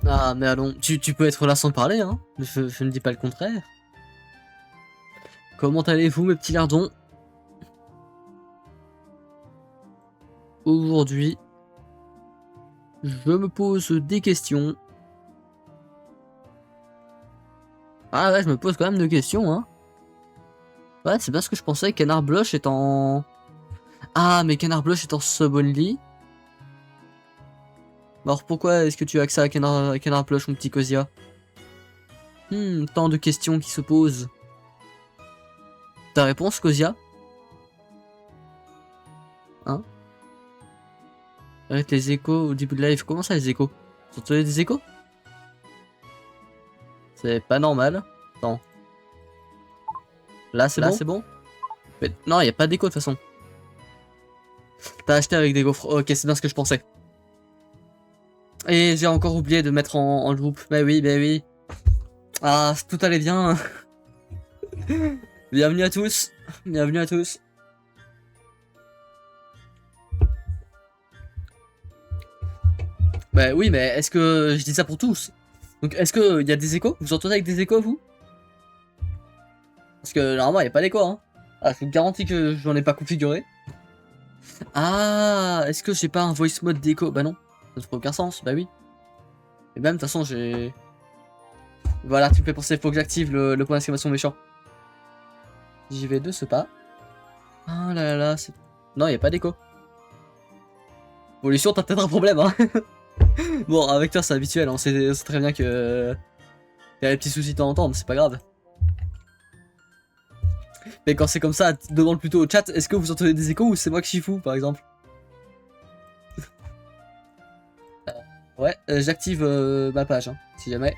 Ah, mais allons, tu peux être là sans parler, hein. Je ne dis pas le contraire. Comment allez-vous, mes petits lardons? Aujourd'hui, je me pose des questions. Ah ouais, je me pose quand même des questions, hein. Ouais, c'est bien ce que je pensais. Canard Blush est en... Ah, mais Canard Blush est en sub only. Alors pourquoi est-ce que tu as accès à Canard Blush, mon petit Kozia? Tant de questions qui se posent. Ta réponse, Kozia? Hein? Arrête les échos au début de live. Comment ça, les échos? Sont des échos? C'est pas normal. Attends. Là, c'est bon? Mais non, y a pas d'écho de toute façon. T'as acheté avec des gaufres. Ok, c'est bien ce que je pensais. Et j'ai encore oublié de mettre en groupe. Bah oui, bah oui. Ah, tout allait bien. Bienvenue à tous. Bienvenue à tous. Bah oui, mais est-ce que je dis ça pour tous? Donc est-ce que y a des échos? Vous entendez avec des échos, vous? Parce que normalement, y a pas d'écho, hein. Ah, je vous garantis que j'en ai pas configuré. Ah, est-ce que j'ai pas un voice mode d'écho? Bah non, ça ne ferait aucun sens, bah oui. Et même, de toute façon, j'ai... Voilà, tu me fais penser, faut que j'active le point d'exclamation méchant. J'y vais de ce pas. Ah là là, c'est... Non, y a pas d'écho. Évolution, t'as peut-être un problème, hein. Bon, avec toi, c'est habituel, on sait très bien que... Y a des petits soucis de temps en temps, mais c'est pas grave. Mais quand c'est comme ça, demande plutôt au chat, est-ce que vous entendez des échos ou c'est moi qui suis fou, par exemple? Ouais, j'active ma page, hein, si jamais.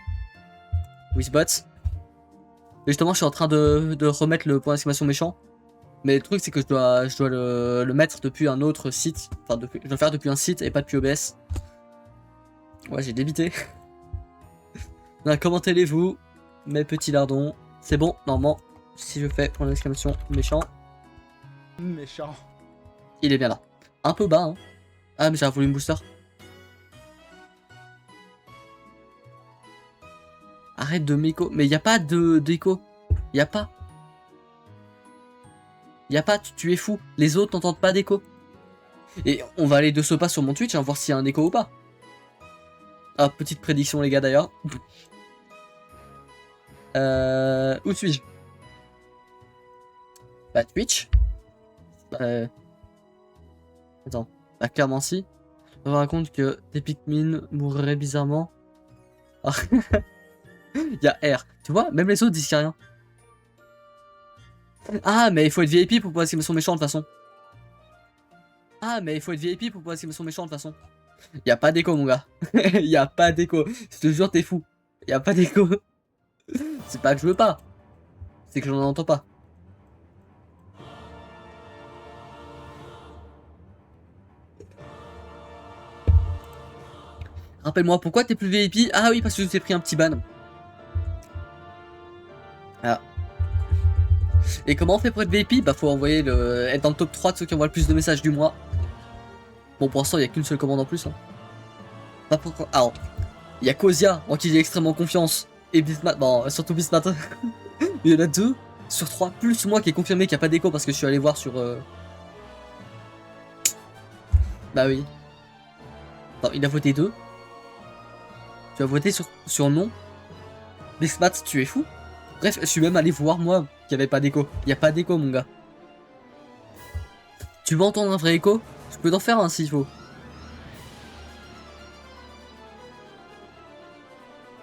Wizbot. Et justement, je suis en train de remettre le point d'exclamation méchant. Mais le truc, c'est que je dois le mettre depuis un autre site. Enfin, je dois le faire depuis un site et pas depuis OBS. Ouais, j'ai débité. Comment allez-vous, mes petits lardons? C'est bon, normalement. Si je fais point d'exclamation méchant. Méchant. Il est bien là. Un peu bas, hein. Ah, mais j'ai un volume booster. Arrête de m'écho. Mais y a pas d'écho. Y a pas. Y a pas, tu es fou. Les autres n'entendent pas d'écho. Et on va aller de ce pas sur mon Twitch, hein, voir s'il y a un écho ou pas. Ah, petite prédiction, les gars, d'ailleurs. Où suis-je? Bah, Twitch. Attends. Bah, clairement, si. On me raconte que des Pikmin mourraient bizarrement. Ah. Il y a R. Tu vois, même les autres disent qu'il y a rien. Ah, mais il faut être VIP pour pouvoir essayer son méchant de toute façon. Ah, mais il faut être VIP pour pouvoir essayer son méchant de toute façon. Y a pas d'écho, mon gars. Y a pas d'écho. Je te jure, t'es fou. Y a pas d'écho. C'est pas que je veux pas. C'est que j'en entends pas. Rappelle-moi, pourquoi t'es plus VIP? Ah oui, parce que je t'ai pris un petit ban. Ah. Et comment on fait pour être VIP? Bah, faut envoyer être dans le top 3 de ceux qui envoient le plus de messages du mois. Bon, pour l'instant, il y a qu'une seule commande en plus. Hein. Pas pourquoi. Alors, il y a Kozia, en qui j'ai extrêmement confiance. Et Bismat, bon, surtout Bismat. Il y en a 2 sur 3, plus moi qui est confirmé qu'il n'y a pas d'écho parce que je suis allé voir sur. Bah oui. Non, il a voté 2. Tu as voté sur non. Bismat, tu es fou. Bref, je suis même allé voir moi qu'il n'y avait pas d'écho. Il n'y a pas d'écho, mon gars. Tu veux entendre un vrai écho? Je peux t'en faire un s'il faut.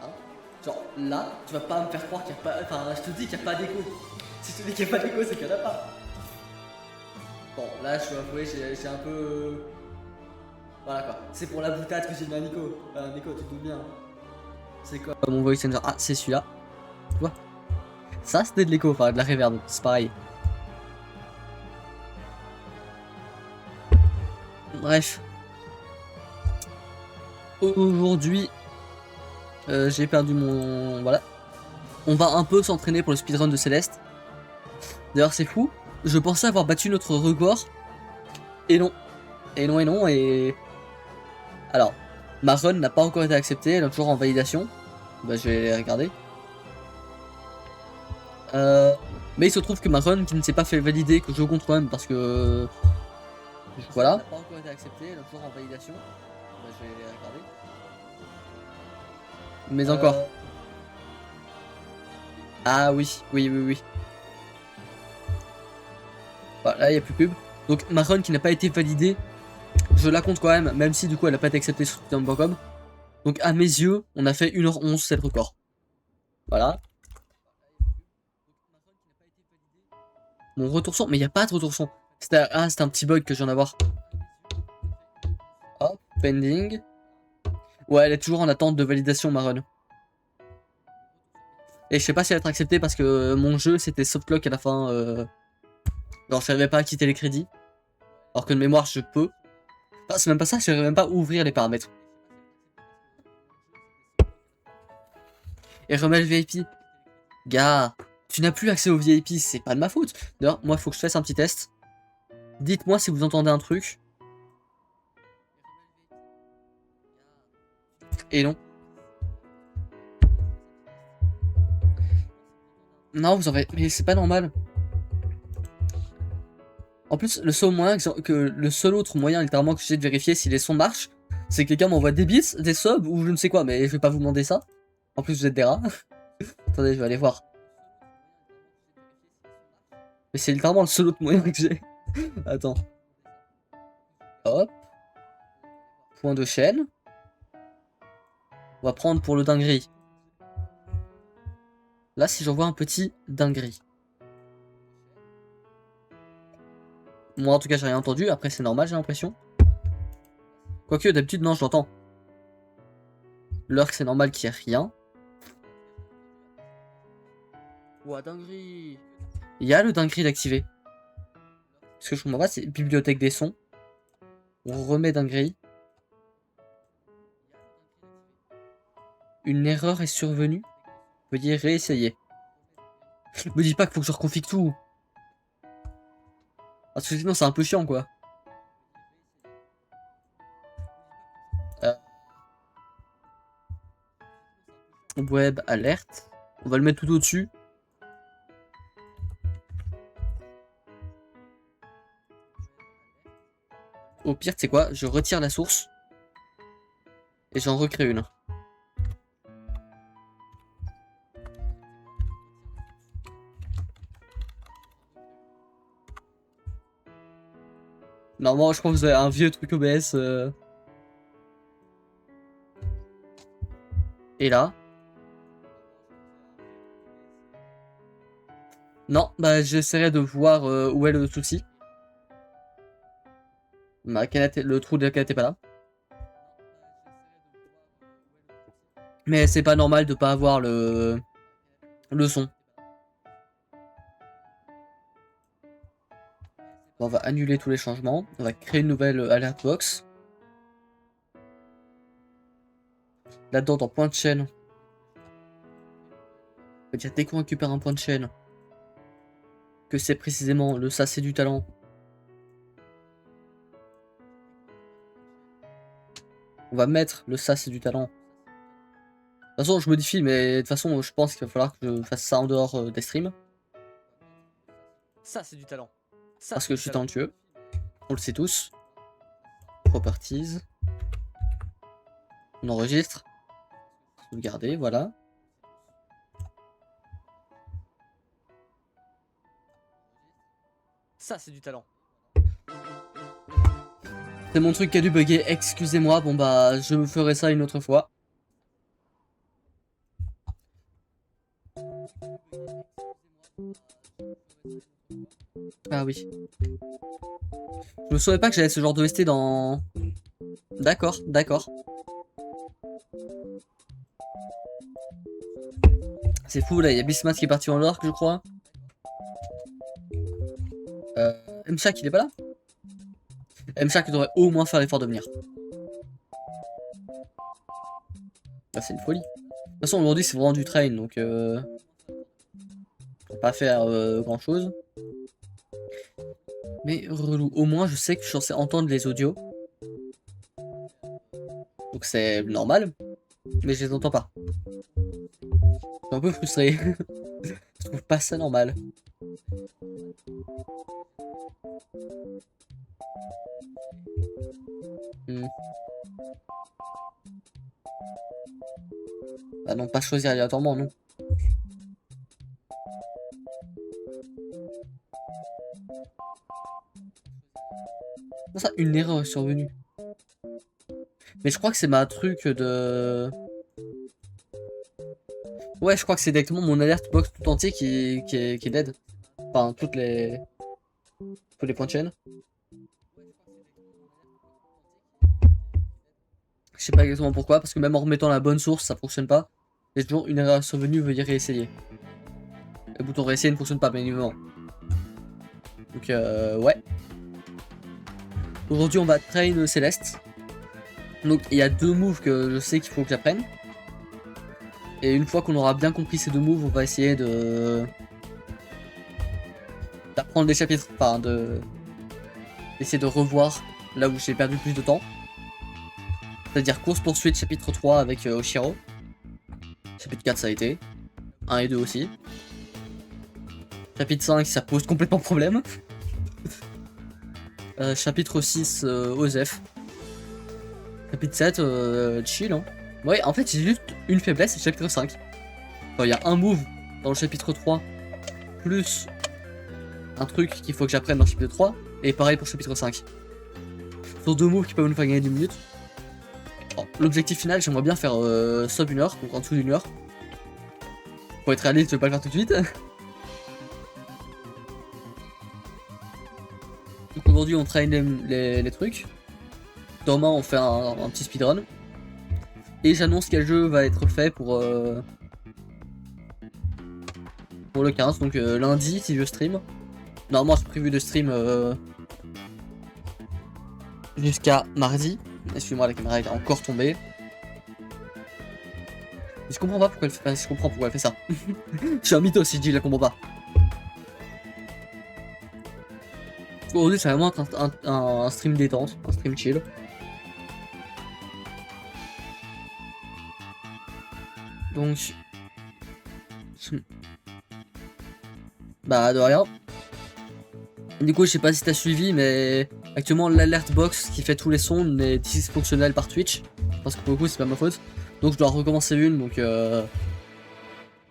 Hein? Genre là, tu vas pas me faire croire qu'il n'y a pas. Enfin, je te dis qu'il n'y a pas d'écho. Si je te dis qu'il n'y a pas d'écho, c'est qu'il n'y en a pas. Bon, là, je dois avouer, j'ai un peu. Voilà quoi. C'est pour la boutade que j'ai mis à Nico. Nico, tu te doutes bien. C'est quoi mon voice changer? Ah, c'est celui-là. Tu vois? Ça, c'était de l'écho, enfin de la reverb. C'est pareil. Bref. Aujourd'hui, j'ai perdu mon... Voilà. On va un peu s'entraîner pour le speedrun de Céleste. D'ailleurs, c'est fou. Je pensais avoir battu notre record. Et non. Et non, et non, et... Alors, Ma run n'a pas encore été acceptée, elle est toujours en validation. Bah, je vais regarder. Mais il se trouve que ma run qui ne s'est pas fait valider, que je compte quand même parce que. Voilà. Elle n'a pas encore été acceptée, elle est toujours en validation. Bah, je vais regarder. Mais encore. Ah oui, oui, oui, oui. Voilà, là il n'y a plus pub. Donc ma run qui n'a pas été validée, je la compte quand même si du coup elle n'a pas été acceptée sur Titan.com. Donc à mes yeux, on a fait 1h11, c'est le record. Voilà. Mon retour son, mais il n'y a pas de retour son. C'était un petit bug que je viens d'avoir. Hop, pending. Ouais, elle est toujours en attente de validation, ma run. Et je sais pas si elle va être acceptée parce que mon jeu c'était softlock à la fin. Genre, je n'arrivais pas à quitter les crédits. Alors que de mémoire, je peux. Enfin, c'est même pas ça, je n'arrivais même pas à ouvrir les paramètres. Et remets le VIP. Gars, tu n'as plus accès au VIP, c'est pas de ma faute. D'ailleurs, moi, il faut que je fasse un petit test. Dites-moi si vous entendez un truc. Et non. Non, vous en faites. Mais c'est pas normal. En plus, le seul autre moyen littéralement que j'ai de vérifier si les sons marchent, c'est que quelqu'un m'envoie des bits, des subs ou je ne sais quoi, mais je vais pas vous demander ça. En plus, vous êtes des rats. Attendez, je vais aller voir. Mais c'est littéralement le seul autre moyen que j'ai. Attends. Hop. Point de chaîne. On va prendre pour le dinguerie. Là, si j'envoie un petit dinguerie. Moi, en tout cas, j'ai rien entendu. Après, c'est normal, j'ai l'impression. Quoique, d'habitude, non, je l'entends. L'heure que c'est normal qu'il n'y ait rien. Ouah, dinguerie. Il y a le dinguerie d'activer. Ce que je comprends pas, c'est bibliothèque des sons. On remet dinguerie. Une erreur est survenue. Veuillez réessayer. Me dis pas qu'il faut que je reconfigure tout. Parce que sinon, c'est un peu chiant, quoi. Web alerte. On va le mettre tout au-dessus. Au pire, tu sais quoi, je retire la source. Et j'en recrée une. Normalement, je pense que vous avez un vieux truc OBS. Et là. Non, bah j'essaierai de voir où est le souci. Ma canette, le trou de la canette est pas là. Mais c'est pas normal de pas avoir le son. On va annuler tous les changements. On va créer une nouvelle alert box. Là-dedans, dans point de chaîne. On va dire dès qu'on récupère un point de chaîne. Que c'est précisément le ça c'est du talent. On va mettre le ça c'est du talent. De toute façon, je modifie, mais de toute façon, je pense qu'il va falloir que je fasse ça en dehors des streams. Ça, c'est du talent. Ça, Parce c'est que du je suis talent. talentueux. On le sait tous. Properties. On enregistre. Sauvegarder, voilà. Ça, c'est du talent. C'est mon truc qui a dû bugger, excusez-moi. Bon bah, je ferai ça une autre fois. Ah oui. Je me souvenais pas que j'avais ce genre d'OST dans... D'accord, d'accord. C'est fou, là, il y a Bismas qui est parti en Lork, je crois. Mshak, il est pas là? Mshak devrait au moins faire l'effort de venir. Là, c'est une folie. De toute façon, aujourd'hui, c'est vraiment du train, donc... On va pas faire grand-chose. Mais relou. Au moins, je sais que je suis censé entendre les audios. Donc c'est normal, mais je les entends pas. Je suis un peu frustré. Je trouve pas ça normal. Bah non, pas choisir aléatoirement, non. Comment ça, une erreur est survenue? Mais je crois que c'est ma truc de... Ouais, je crois que c'est directement mon alerte box tout entier qui est dead. Enfin, tous les points de chaîne. Je sais pas exactement pourquoi, parce que même en remettant la bonne source, ça fonctionne pas. Il y a toujours une erreur survenue, veuillez réessayer. Le bouton réessayer ne fonctionne pas, bien évidemment. Donc, ouais. Aujourd'hui, on va train Céleste. Donc, il y a 2 moves que je sais qu'il faut que j'apprenne. Et une fois qu'on aura bien compris ces 2 moves, on va essayer d'apprendre des chapitres. Enfin, d'essayer de revoir là où j'ai perdu le plus de temps. C'est-à-dire course poursuite chapitre 3 avec Oshiro. Chapitre 4 ça a été. 1 et 2 aussi. Chapitre 5 ça pose complètement problème. Chapitre 6 Osef. Chapitre 7 chill hein. Ouais en fait j'ai juste une faiblesse, c'est chapitre 5. Il y a un move dans le chapitre 3 plus un truc qu'il faut que j'apprenne dans le chapitre 3. Et pareil pour le chapitre 5. Sur 2 moves qui peuvent nous faire gagner 10 minutes. L'objectif final, j'aimerais bien faire sub 1 heure, donc en dessous d'une heure. Pour être réaliste, je vais pas le faire tout de suite. Donc aujourd'hui, on traîne les trucs. Demain, on fait un petit speedrun. Et j'annonce quel jeu va être fait pour le 15, donc lundi, si je stream. Normalement, j'ai prévu de stream jusqu'à mardi. Excusez-moi, la caméra est encore tombée. Je comprends pas pourquoi elle fait pas. Je comprends pourquoi elle fait ça. Je suis un mytho si je dis je la comprends pas. Aujourd'hui, c'est vraiment un stream détente, un stream chill. Donc. Bah, de rien. Du coup, je sais pas si t'as suivi, mais actuellement, l'alert box qui fait tous les sons n'est dysfonctionnelle par Twitch. Parce que pour le coup, c'est pas ma faute. Donc, je dois recommencer une. Donc,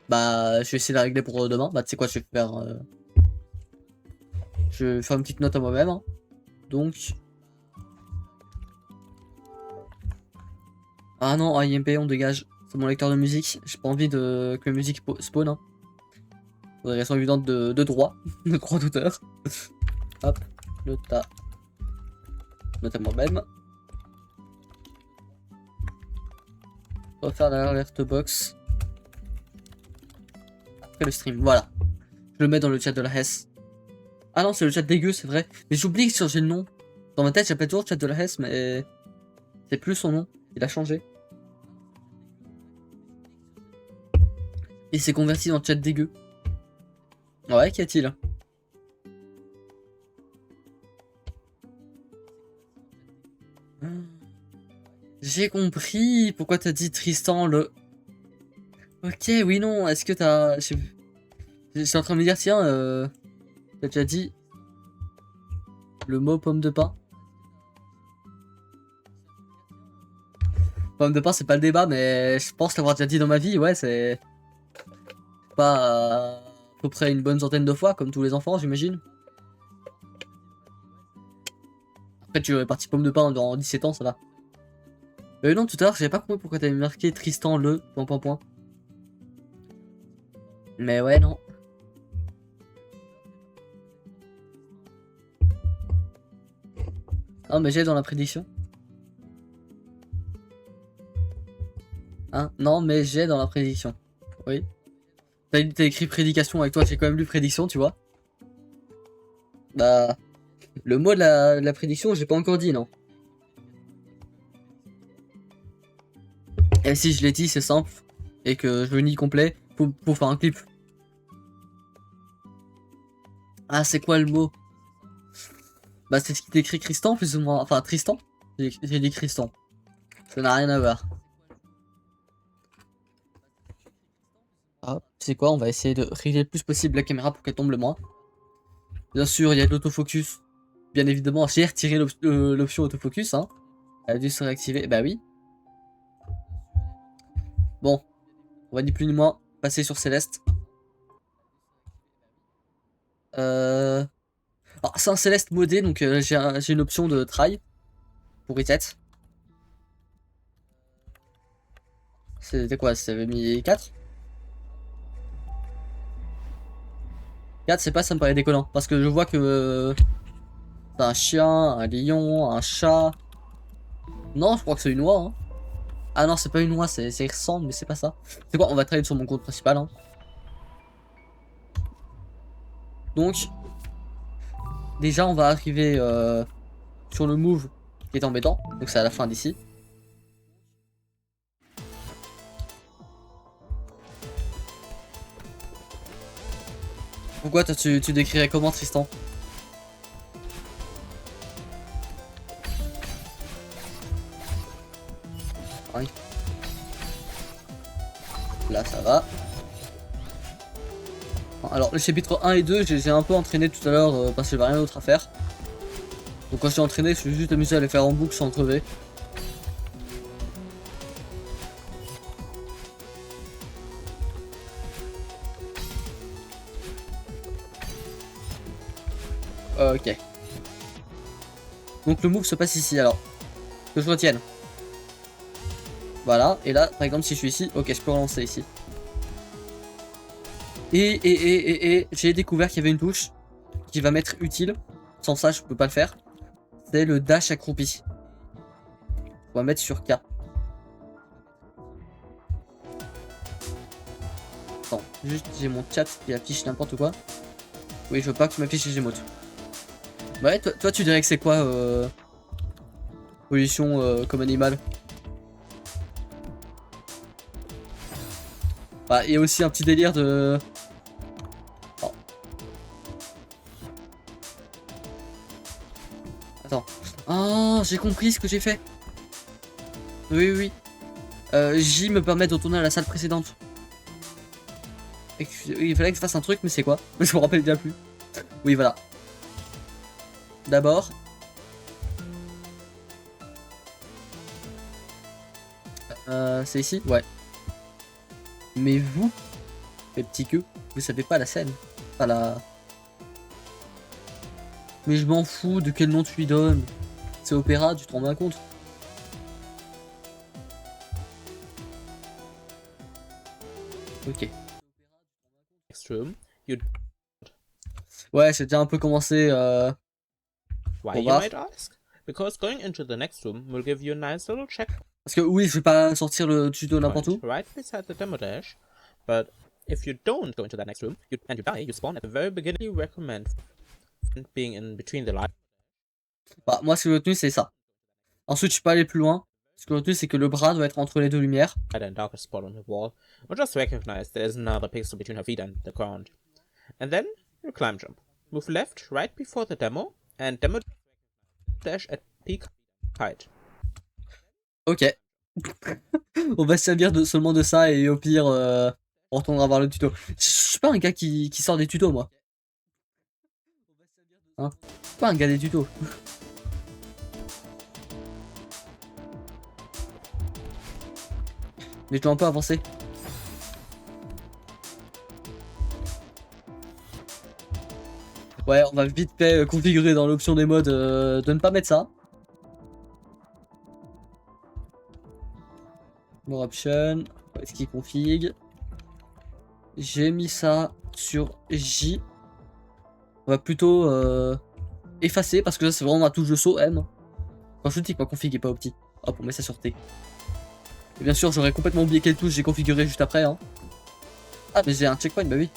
bah, je vais essayer de la régler pour demain. Bah, tu sais quoi, je vais faire. Je vais faire une petite note à moi-même. Hein. Donc. Ah non, IMP, on dégage. C'est mon lecteur de musique. J'ai pas envie que la musique spawn. Hein. Pour des raisons évidentes de droit. De droit d'auteur. Hop, note à moi-même. On va faire l'alerte box après le stream. Voilà. Je le mets dans le chat de la Hesse. Ah non, c'est le chat dégueu, c'est vrai. Mais j'oublie de changer le nom. Dans ma tête, j'appelle toujours chat de la Hesse, mais c'est plus son nom. Il a changé. Il s'est converti dans le chat dégueu. Ouais, qu'y a-t-il? J'ai compris pourquoi t'as dit Tristan le... Ok, oui, non, est-ce que t'as... Je suis en train de me dire, tiens, t'as déjà dit le mot pomme de pain? Pomme de pain, c'est pas le débat, mais je pense l'avoir déjà dit dans ma vie, ouais, c'est... Pas à peu près une bonne centaine de fois, comme tous les enfants, j'imagine. Après, tu aurais parti pomme de pain dans 17 ans, ça va. Non, tout à l'heure, j'avais pas compris pourquoi t'avais marqué Tristan le... ... Mais ouais, non. Ah, mais j'ai dans la prédiction. Hein? Non, mais j'ai dans la prédiction. Oui. T'as écrit prédication avec toi, j'ai quand même lu prédiction, tu vois. Bah... Le mot de la prédiction, j'ai pas encore dit, non. Et si je l'ai dit, c'est simple. Et que je le nie complet pour faire un clip. Ah, c'est quoi le mot? Bah, c'est ce qui t'écrit Tristan, plus ou moins. Enfin, Tristan. J'ai dit Tristan. Ça n'a rien à voir. Ah, tu sais quoi, on va essayer de régler le plus possible la caméra pour qu'elle tombe le moins. Bien sûr, il y a de l'autofocus. Bien évidemment, j'ai retiré l'option autofocus, hein. Elle a dû se réactiver, bah oui. Bon, on va ni plus ni moins passer sur Céleste. Alors, c'est un Céleste modé, donc j'ai une option de try pour reset. C'était quoi? C'était mis 4? 4, c'est pas, ça me paraît déconnant. Parce que je vois que c'est un chien, un lion, un chat. Non, je crois que c'est une oie. Hein. Ah non, c'est pas une oie, c'est il ressemble, mais c'est pas ça. C'est quoi? On va travailler sur mon compte principal. Hein. Donc, déjà, on va arriver sur le move qui est embêtant. Donc, c'est à la fin d'ici. Pourquoi toi, tu décrirais comment, Tristan? Oui. Là, ça va. Alors, le chapitre 1 et 2, j'ai un peu entraîné tout à l'heure parce que j'avais rien d'autre à faire. Donc, quand je suis entraîné, je suis juste amusé à les faire en boucle sans crever. Ok. Donc, le move se passe ici alors. Que je retienne. Voilà, et là, par exemple, si je suis ici, ok, je peux relancer ici. Et j'ai découvert qu'il y avait une touche qui va m'être utile. Sans ça, je peux pas le faire. C'est le dash accroupi. On va mettre sur K. Attends, juste j'ai mon chat qui affiche n'importe quoi. Oui, je veux pas que tu m'affiches les émotes. Ouais, toi tu dirais que c'est quoi pollution comme animal? Bah, il y a aussi un petit délire de... Oh. Attends. Oh, j'ai compris ce que j'ai fait. Oui, oui, oui. J me permet de retourner à la salle précédente. Il fallait que je fasse un truc, mais c'est quoi? Je me rappelle déjà plus. Oui, voilà. D'abord. C'est ici? Ouais. Mais vous, les petits queues, vous savez pas la scène. Pas la... Mais je m'en fous de quel nom tu lui donnes. C'est Opéra, tu te rends bien compte. Ok. Next room, you Ouais, j'ai déjà un peu commencé. why Pour you voir. might ask? Because going into the next room will give you a nice little Parce que oui, je vais pas sortir le tuto n'importe où. checkpoint right beside the demo dash. But if you don't go into that next room and you die, you spawn at the very beginning. You recommend being in between the lines Bah, moi, ce que j'ai retenu, c'est ça. Ensuite, je suis pas allé plus loin. Ce que j'ai retenu, c'est que le bras doit être entre les deux lumières. and darker spot on the wall, or just recognize there's another pixel between her feet and the ground. And then you climb jump. Move left right before the demo, and demo dash at peak height. Ok. On va se servir seulement de ça et au pire, on retournera voir le tuto. Je suis pas un gars qui sort des tutos, moi. Hein? Je suis pas un gars des tutos. Mais je dois un peu avancer. Ouais, on va vite fait configurer dans l'option des modes de ne pas mettre ça. More option. Est-ce qu'il config? J'ai mis ça sur J. On va plutôt effacer parce que ça c'est vraiment ma touche de saut M. Quand je dis pas config et pas opti. Hop, on met ça sur T. Et bien sûr, j'aurais complètement oublié quelle touche j'ai configuré juste après. Hein. Ah, mais j'ai un checkpoint, bah oui.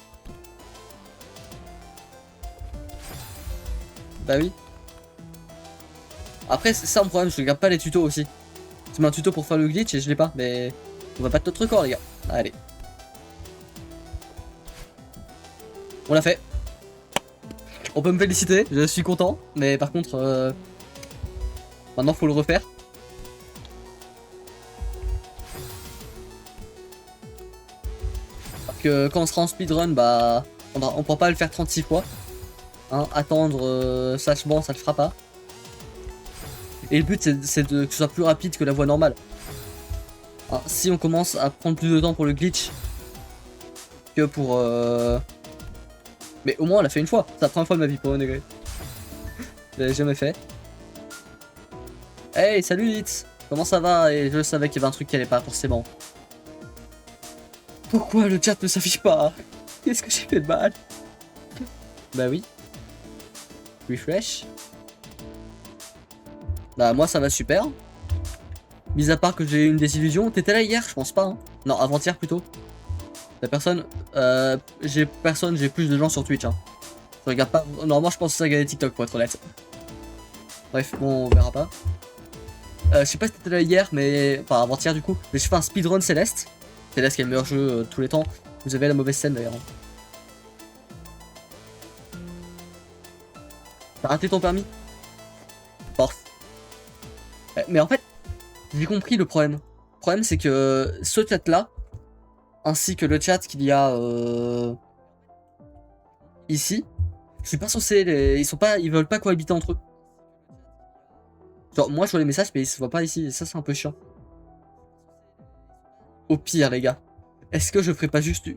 Bah oui. Après, c'est ça mon problème, je regarde pas les tutos aussi. Tu mets un tuto pour faire le glitch et je l'ai pas, mais on va battre notre record, les gars. Allez. On l'a fait. On peut me féliciter, je suis content, mais par contre, maintenant faut le refaire. que quand on sera en speedrun, bah on pourra pas le faire 36 fois. Hein, attendre slash ban, ça le fera pas. Et le but c'est que ce soit plus rapide que la voie normale. Hein, si on commence à prendre plus de temps pour le glitch que pour... Mais au moins on l'a fait une fois. C'est la première fois de ma vie pour un degré. Je l'ai jamais fait. Hey, salut Litz. Comment ça va? Et je savais qu'il y avait un truc qui allait pas forcément. Pourquoi le chat ne s'affiche pas? Qu'est-ce que j'ai fait de mal? Bah oui. Refresh. Bah moi ça va super. Mis à part que j'ai eu une désillusion. T'étais là hier? Je pense pas. Hein. Non, avant-hier plutôt. La personne... j'ai plus de gens sur Twitch. Hein. Je regarde pas... Normalement je pense que ça regarder TikTok pour être honnête. Bref, bon on verra pas. Je sais pas si t'étais là hier, mais... Enfin avant-hier du coup. Mais je fais un speedrun Céleste. Céleste qui est le meilleur jeu de tous les temps. Vous avez la mauvaise scène d'ailleurs. T'as raté ton permis? Force. Mais en fait, j'ai compris le problème. Le problème c'est que ce chat là, ainsi que le chat qu'il y a ici, je suis pas censé ils veulent pas cohabiter entre eux. Genre moi je vois les messages mais ils se voient pas ici et ça c'est un peu chiant. Au pire les gars, est-ce que je ferais pas juste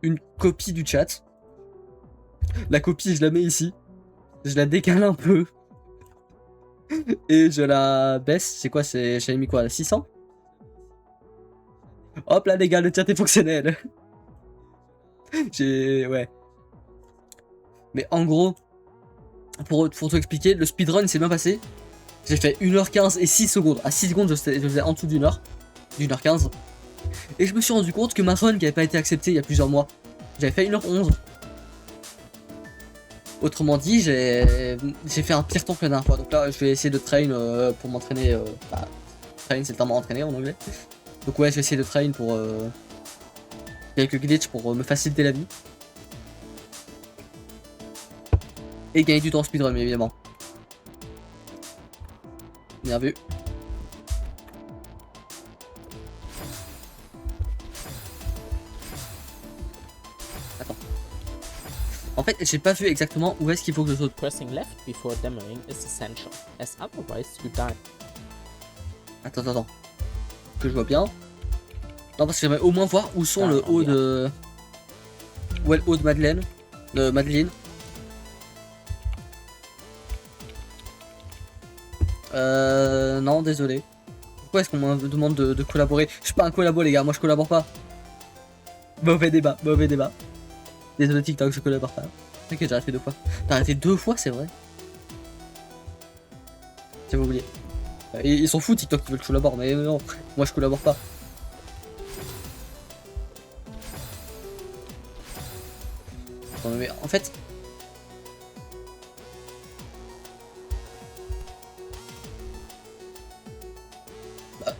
une copie du chat? La copie je la mets ici, je la décale un peu et je la baisse. C'est quoi? J'avais mis quoi? 600? Hop là les gars, le chat est fonctionnel. Ouais. Mais en gros, pour tout expliquer, le speedrun s'est bien passé. J'ai fait 1h15 et 6 secondes. À 6 secondes, je faisais en dessous d'une heure. d'1h15. Et je me suis rendu compte que ma run qui avait pas été acceptée il y a plusieurs mois, j'avais fait 1h11. Autrement dit, j'ai fait un pire temps que la dernière fois. Donc là, je vais essayer de train pour m'entraîner. Train, c'est le terme entraîner en anglais. Donc ouais, je vais essayer de train pour quelques glitches pour me faciliter la vie. Et gagner du temps en speedrun, bien évidemment. Bien vu. Attends. En fait, j'ai pas vu exactement où est-ce qu'il faut que je saute. Pressing left before demoing is essential, as otherwise you die. Attends. Que je vois bien. Non, parce que j'aimerais au moins voir où sont le haut de... Où est le haut de Madeleine. De Madeline. Non, désolé. Pourquoi est-ce qu'on me demande de collaborer? Je suis pas un collabo les gars, moi je collabore pas. Mauvais débat. Désolé TikTok, je collabore pas. Ok, j'ai arrêté 2 fois. T'as arrêté 2 fois, c'est vrai? J'avais oublié. Ils s'en foutent TikTok, ils veulent que je collabore, mais non, moi je collabore pas. Non, mais en fait...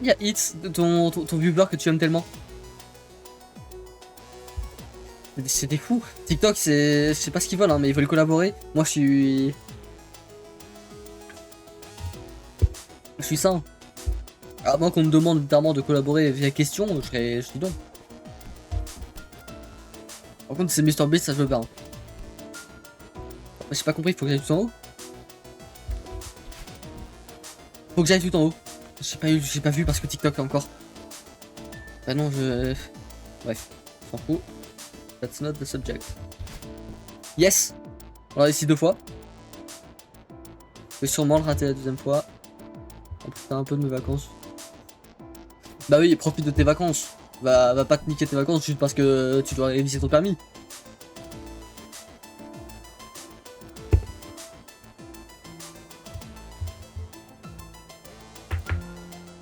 Il y a Hits, ton viewer que tu aimes tellement. C'est des fous. TikTok, je sais pas ce qu'ils veulent, hein, mais ils veulent collaborer. Moi, je suis sain. À moins qu'on me demande littéralement de collaborer via question, je dis non. Par contre, c'est MrBeast, ça je veux bien. J'ai pas compris, faut que j'aille tout en haut. Faut que j'aille tout en haut. J'ai pas vu parce que TikTok encore. Bah non, bref, s'en fout. That's not the subject. Yes! On l'a ici 2 fois. Je vais sûrement le rater la 2e fois. On profite un peu de mes vacances. Bah oui, profite de tes vacances. Va pas te niquer tes vacances juste parce que tu dois réviser ton permis.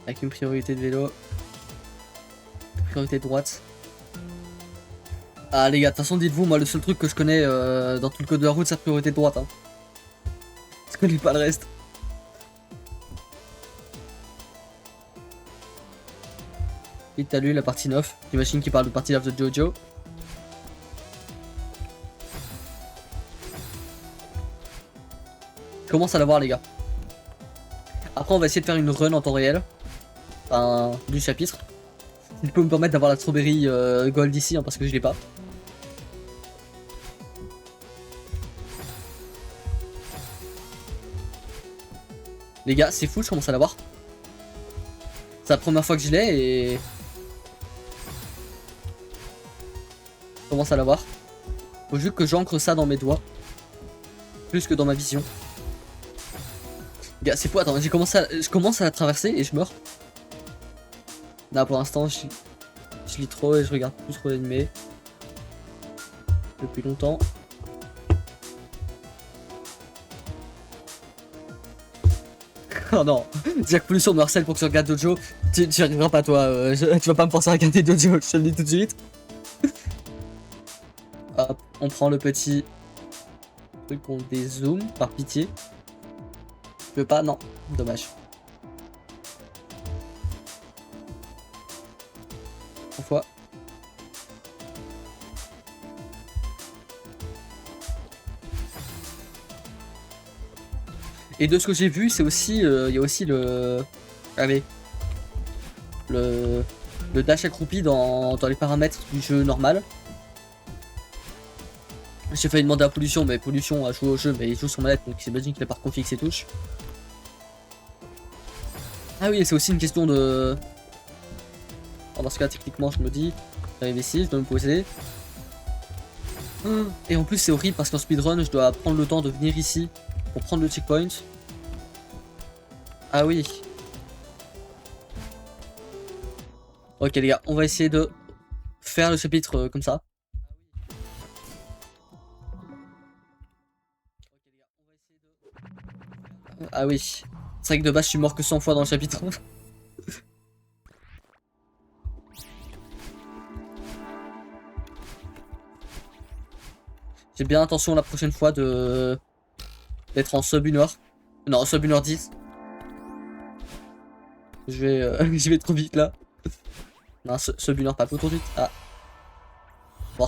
Avec une priorité de vélo. Priorité de droite. Ah les gars, de toute façon dites-vous, moi le seul truc que je connais dans tout le code de la route c'est la priorité de droite. Hein. Je connais pas le reste. Et t'as lu la partie 9, j'imagine qu'il parle de partie 9 de Jojo. Je commence à l'avoir les gars. Après on va essayer de faire une run en temps réel. Enfin, du chapitre. il peut me permettre d'avoir la strawberry gold ici, hein, parce que je l'ai pas. Les gars, c'est fou, je commence à l'avoir. C'est la première fois que je l'ai et... Je commence à l'avoir. Faut juste que j'ancre ça dans mes doigts. Plus que dans ma vision. Les gars, c'est fou, attends, je commence à la traverser et je meurs. Là, pour l'instant, je lis trop et je regarde plus trop l'animé. Depuis longtemps. Oh non, Jack Pollution me harcèle pour que je regarde Dojo. Tu arriveras pas toi, tu vas pas me forcer à regarder Dojo, je te le dis tout de suite. Hop, on prend le petit truc, on dézoome, par pitié. Je peux pas, non, dommage. Une fois. Et de ce que j'ai vu, c'est aussi, il y a aussi le, allez, le dash accroupi dans les paramètres du jeu normal. J'ai failli demander à Pollution, mais Pollution a joué au jeu, mais il joue sur manette, donc j'imagine qu'il a pas reconfig ses touches. Ah oui, c'est aussi une question de... Alors dans ce cas, techniquement, je me dis, j'arrive ici, je dois me poser. Et en plus, c'est horrible parce qu'en speedrun, je dois prendre le temps de venir ici pour prendre le checkpoint. Ah oui. Ok les gars, on va essayer de faire le chapitre comme ça. Ah oui. C'est vrai que de base je suis mort que 100 fois dans le chapitre. J'ai bien intention la prochaine fois d'être en sub 1h. Non, sub 1h10. Je vais trop vite là. Non, sub 1h pas trop vite. Ah. Bon.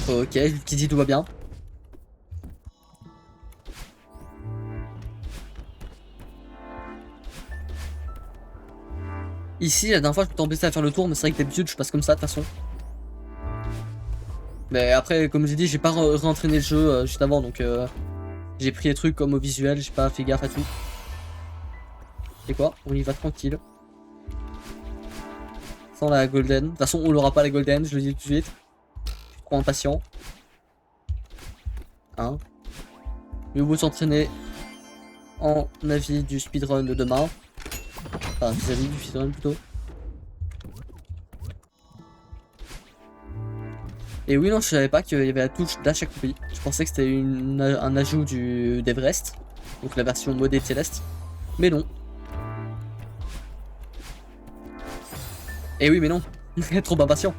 Ok, qui dit tout va bien. Ici, la dernière fois, je peux t'embêter à faire le tour, mais c'est vrai que d'habitude, je passe comme ça de toute façon. Mais après, comme j'ai dit, j'ai pas réentraîné le jeu juste avant, donc j'ai pris les trucs comme au visuel, j'ai pas fait gaffe à tout. C'est quoi? On y va tranquille. Sans la golden. De toute façon, on l'aura pas la golden, je le dis tout de suite. Je suis trop impatient. Hein? Mieux vaut s'entraîner en avis du speedrun de demain. Enfin, vis-à-vis du speedrun plutôt. Et oui, non, je savais pas qu'il y avait la touche dash accroupi. Je pensais que c'était un ajout d'Everest, donc la version modée de Céleste. Mais non. Et oui, mais non. Trop impatient.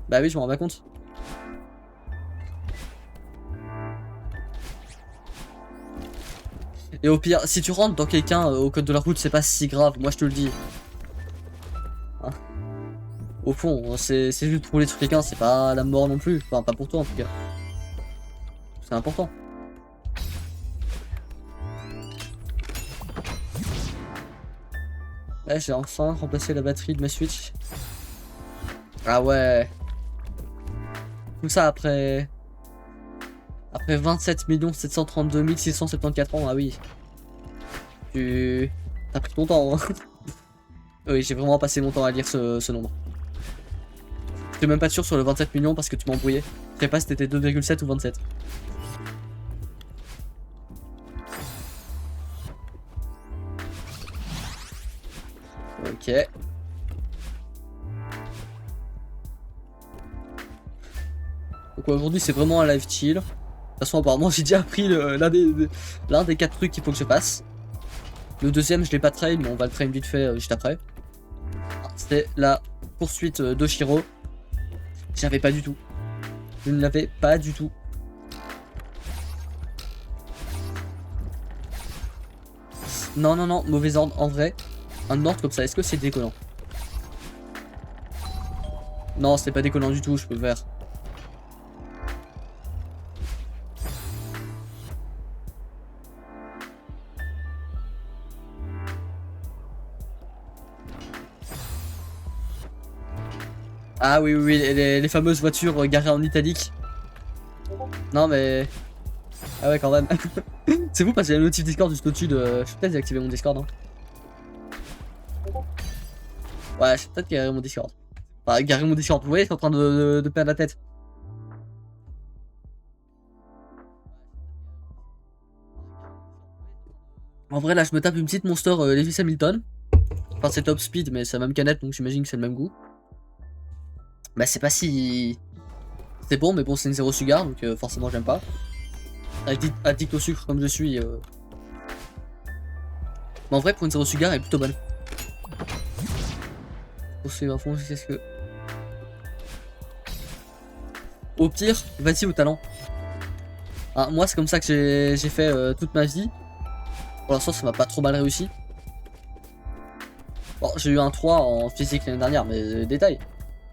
Bah oui, je m'en rends pas compte. Et au pire, si tu rentres dans quelqu'un au code de la route, c'est pas si grave, moi je te le dis. Hein, au fond, c'est juste pour rouler sur quelqu'un, c'est pas la mort non plus. Enfin, pas pour toi en tout cas. C'est important. Là, j'ai enfin remplacé la batterie de ma Switch. Ah ouais. Tout ça après 27 732 674 ans, ah oui. T'as pris ton temps, hein. Oui, j'ai vraiment passé mon temps à lire ce nombre. J'étais même pas sûr sur le 27 millions parce que tu m'as embrouillé. Je sais pas si c'était 2,7 ou 27. Ok. Donc aujourd'hui c'est vraiment un live chill. De toute façon apparemment j'ai déjà appris l'un des 4 trucs qu'il faut que je fasse. Le deuxième je l'ai pas train mais on va le train vite fait juste après. C'est la poursuite d'Oshiro. Je l'avais pas du tout. Je ne l'avais pas du tout. Non, non, non, mauvais ordre en vrai. Un ordre comme ça, est-ce que c'est décollant? Non, c'était pas décollant du tout, je peux le faire. Ah oui, oui, oui, les fameuses voitures garées en italique. Non mais... Ah ouais, quand même. C'est fou parce qu'il y a le notif Discord juste au-dessus de... Je vais peut-être désactiver mon Discord. Hein. Ouais, je vais peut-être garer mon Discord. Enfin, garer mon Discord. Vous voyez, je suis en train de perdre la tête. En vrai, là, je me tape une petite Monster Lewis Hamilton. Enfin, c'est top speed, mais c'est la même canette, donc j'imagine que c'est le même goût. Bah, c'est pas si... C'est bon, mais bon, c'est une zéro sugar, donc forcément, j'aime pas. Addict au sucre comme je suis. Mais en vrai, pour une zéro sugar, elle est plutôt bonne. Poursuivre à fond, qu'est-ce que... Au pire, vas-y au talent. Ah, moi, c'est comme ça que j'ai fait toute ma vie. Pour l'instant, ça m'a pas trop mal réussi. Bon, j'ai eu un 3 en physique l'année dernière, mais détail.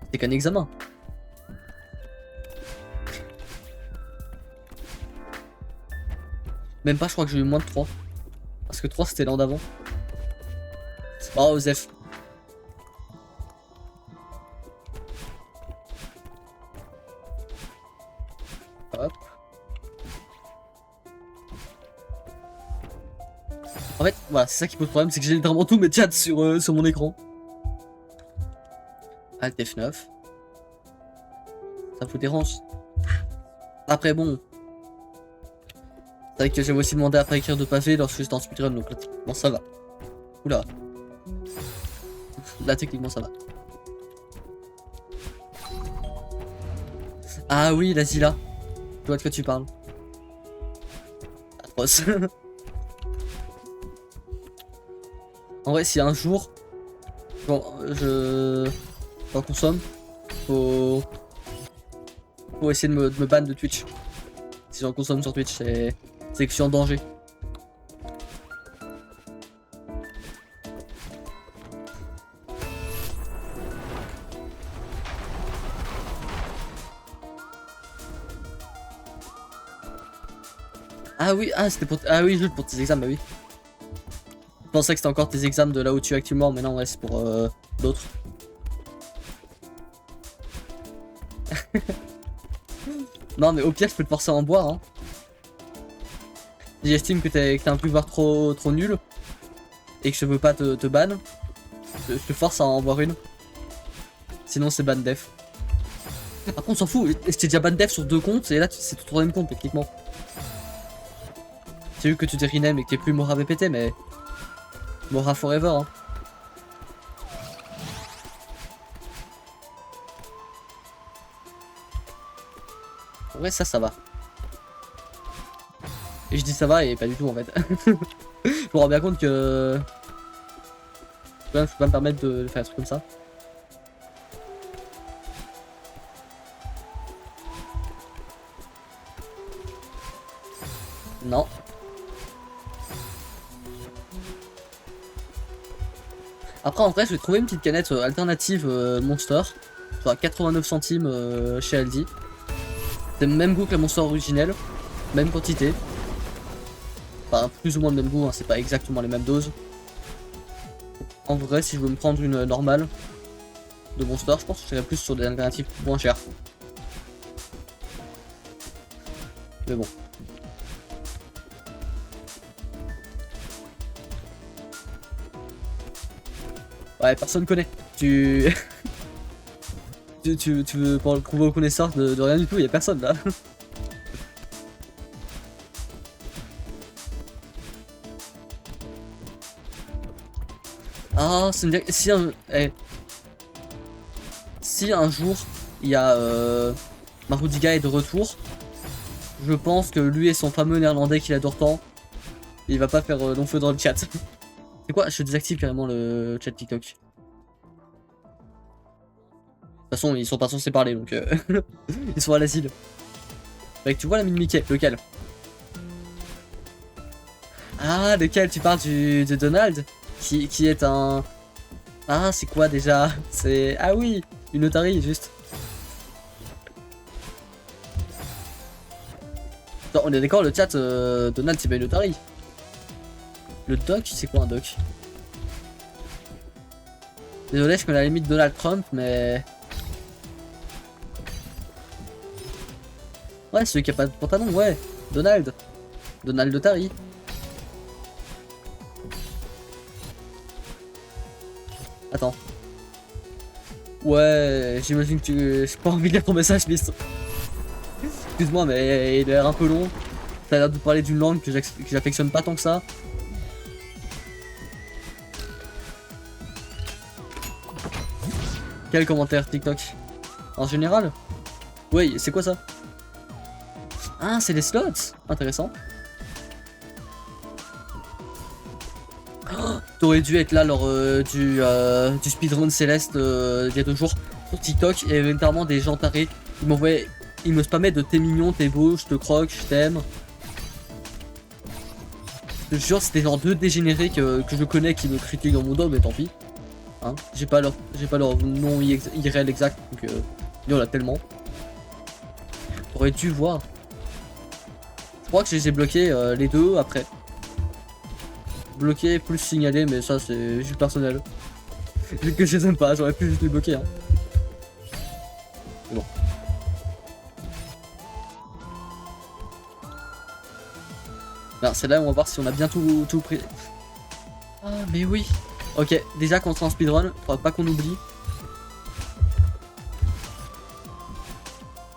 C'était qu'un examen. Même pas, je crois que j'ai eu moins de 3. Parce que 3 c'était l'an d'avant. Oh, Osef. Hop. En fait, voilà, c'est ça qui pose problème, c'est que j'ai littéralement tous mes chats sur mon écran. Alt F9. Ça vous dérange. Après, bon. C'est vrai que j'avais aussi demandé à pas écrire de pavé lorsque j'étais en speedrun, donc là, techniquement, ça va. Oula. Là, techniquement, ça va. Ah oui, la Zilla. Je vois de quoi tu parles. Atroce. En vrai, si un jour, bon, j'en consomme, faut essayer de me ban de Twitch. Si j'en consomme sur Twitch, c'est que je suis en danger. Ah oui, ah c'était pour... Ah oui, juste pour tes examens, bah oui. Je pensais que c'était encore tes examens de là où tu es actuellement, mais non, ouais, c'est pour d'autres. Non, mais au pire, je peux te forcer à en boire. Hein. Si j'estime que t'es un pouvoir trop nul et que je veux pas te ban, je te force à en boire une. Sinon, c'est ban def. Après, on s'en fout. J'étais déjà ban def sur 2 comptes et là, c'est ton 3ème compte, techniquement. J'ai vu que tu t'es rename et que t'es plus Mora VPT, mais. Mora forever, hein. En vrai, ça va. Et je dis ça va et pas du tout en fait. Je me rends bien compte que... Je peux pas me permettre de faire un truc comme ça. Non. Après en vrai je vais trouver une petite canette alternative Monster. Soit à 89 centimes chez Aldi. C'est le même goût que la Monster originelle. Même quantité. Enfin plus ou moins le même goût, hein, c'est pas exactement les mêmes doses. En vrai si je veux me prendre une normale de Monster, je pense que je serais plus sur des alternatives moins chères. Mais bon. Ouais, personne connaît. Tu veux pour le prouver aux connaisseurs de rien du tout, il y a personne là. Ah, c'est une... si un jour il y a Marudiga est de retour, je pense que lui et son fameux néerlandais qu'il adore tant, il va pas faire long feu dans le chat. C'est quoi? Je désactive carrément le chat TikTok. De toute façon, ils sont pas censés parler donc ils sont à l'asile. Fait que tu vois la mine Mickey, lequel? Ah, lequel tu parles de Donald qui est un... Ah, c'est quoi déjà? C'est... Ah oui, une otarie, juste. Attends, on est d'accord, le chat, Donald, c'est pas une otarie. Le doc, c'est quoi un doc? Désolé, je connais à la limite Donald Trump, mais... Ouais, celui qui a pas de pantalon, ouais. Donald. Donald Otari. Attends. Ouais, j'imagine que tu... J'ai pas envie de lire ton message, Miss. Excuse-moi, mais il a l'air un peu long. T'as l'air de parler d'une langue que j'affectionne pas tant que ça. Quel commentaire TikTok? En général? Oui, c'est quoi ça? Ah, c'est les slots. Intéressant. Oh, t'aurais dû être là lors du speedrun céleste il y a 2 jours sur TikTok. Il y avait notamment des gens tarés. Ils me spammaient de t'es mignon, t'es beau, je te croque, je t'aime. Je te jure, c'était genre 2 dégénérés que je connais qui me critiquent dans mon dos, mais tant pis. Hein, j'ai pas leur nom IRL exact, donc il y en a tellement. T'aurais dû voir. Je crois que je les ai bloqués les 2 après. Bloqué plus signalé, mais ça c'est juste personnel. Vu que je les aime pas, j'aurais pu juste les bloquer. Hein. Mais bon. Ben, c'est là où on va voir si on a bien tout pris. Ah, mais oui. Ok, déjà quand on sera en speedrun, faudra pas qu'on oublie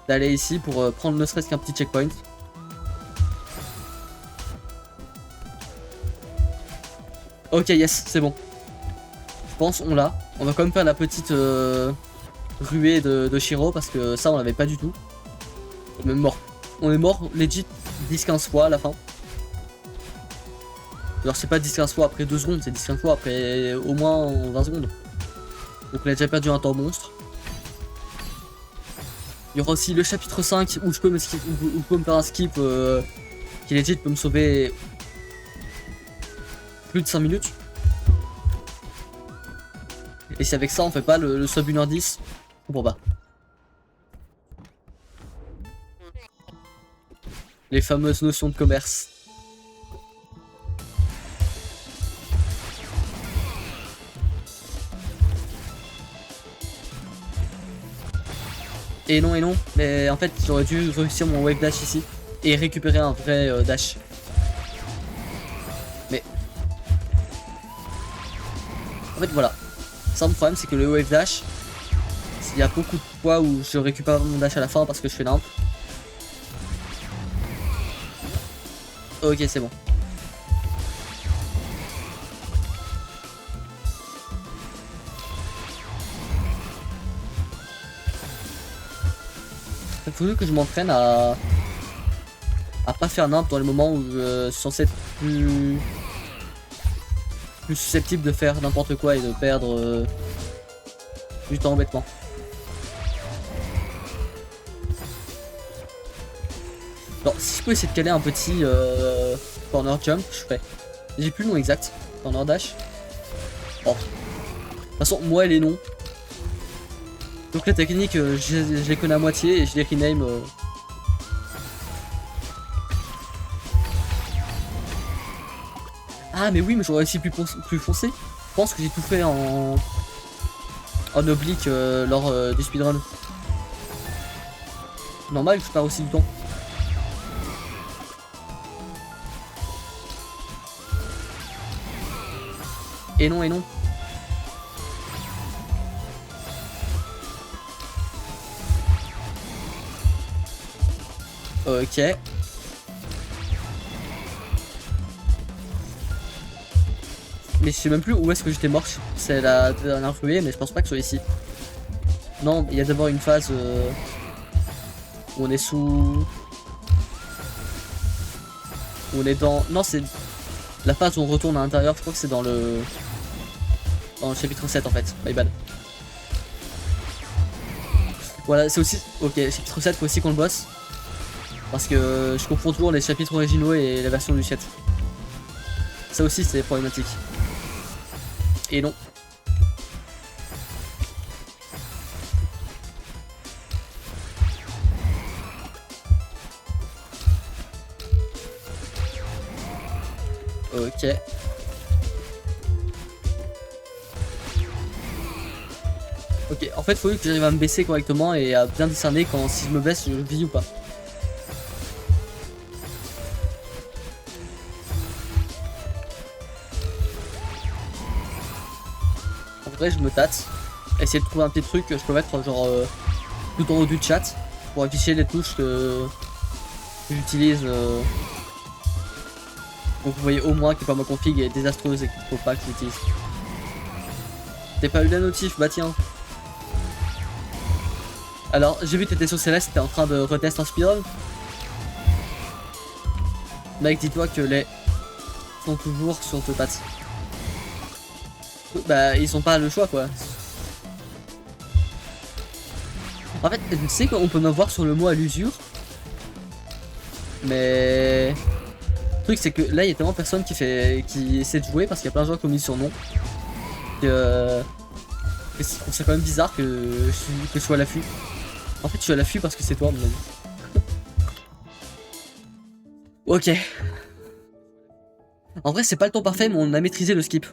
d'aller ici pour prendre ne serait-ce qu'un petit checkpoint. Ok, yes, c'est bon. Je pense on l'a. On va quand même faire la petite ruée de Shiro parce que ça on l'avait pas du tout. On est mort. On est mort legit 10-15 fois à la fin. Alors c'est pas 10-15 fois après 2 secondes, c'est 10-15 fois après au moins 20 secondes. Donc on a déjà perdu un temps monstre. Il y aura aussi le chapitre 5 où je peux me faire un skip qui legit peut me sauver plus de 5 minutes. Et si avec ça on fait pas le sub 1h10, je comprends pas. Les fameuses notions de commerce. Et non, mais en fait j'aurais dû réussir mon wave dash ici et récupérer un vrai dash. Mais en fait voilà, ça mon problème c'est que le wave dash, il y a beaucoup de fois où je récupère mon dash à la fin parce que je fais nimp. Ok, c'est bon. Il faut que je m'entraîne à pas faire nimp dans les moments où je suis censé être plus susceptible de faire n'importe quoi et de perdre du temps bêtement. Alors si je peux essayer de caler un petit corner jump, je ferai. J'ai plus le nom exact. Corner dash. Bon. De toute façon, moi et les noms. Donc les techniques, je les connais à moitié et je les rename. Ah mais oui, mais j'aurais aussi plus foncé. Je pense que j'ai tout fait en oblique lors du speedrun. Normal que je perds aussi du temps. Et non. Ok. Mais je sais même plus où est-ce que j'étais mort. C'est la dernière ruée, mais je pense pas que ce soit ici. Non, il y a d'abord une phase où on est sous... Où on est dans... Non, c'est la phase où on retourne à l'intérieur. Je crois que c'est dans le chapitre 7 en fait. My bad. Voilà, c'est aussi... Ok, chapitre 7, faut aussi qu'on le bosse. Parce que je confonds toujours les chapitres originaux et la version du 7. Ça aussi c'est problématique. Et non. Ok. Ok, en fait, faut que j'arrive à me baisser correctement et à bien discerner quand si je me baisse, je vis ou pas. En vrai, je me tâte. Essayer de trouver un petit truc que je peux mettre genre tout en haut du chat pour afficher les touches que j'utilise. Donc vous voyez au moins que ma config est désastreuse et qu'il faut pas que j'utilise. T'as pas eu la notif? Bah tiens. Alors, j'ai vu que t'étais sur Céleste, t'es en train de retester un speedrun. Mec, dis-toi que les sont toujours sur tes pattes. Bah, ils ont pas le choix quoi. En fait, je sais qu'on peut m'avoir sur le mot à l'usure. Mais... Le truc c'est que là, il y a tellement personne qui essaie de jouer parce qu'il y a plein de gens qui ont mis sur nom. Que je trouve ça quand même bizarre que je sois à l'affût. En fait, je suis à l'affût parce que c'est toi, à mon avis. Ok. En vrai, c'est pas le temps parfait, mais on a maîtrisé le skip.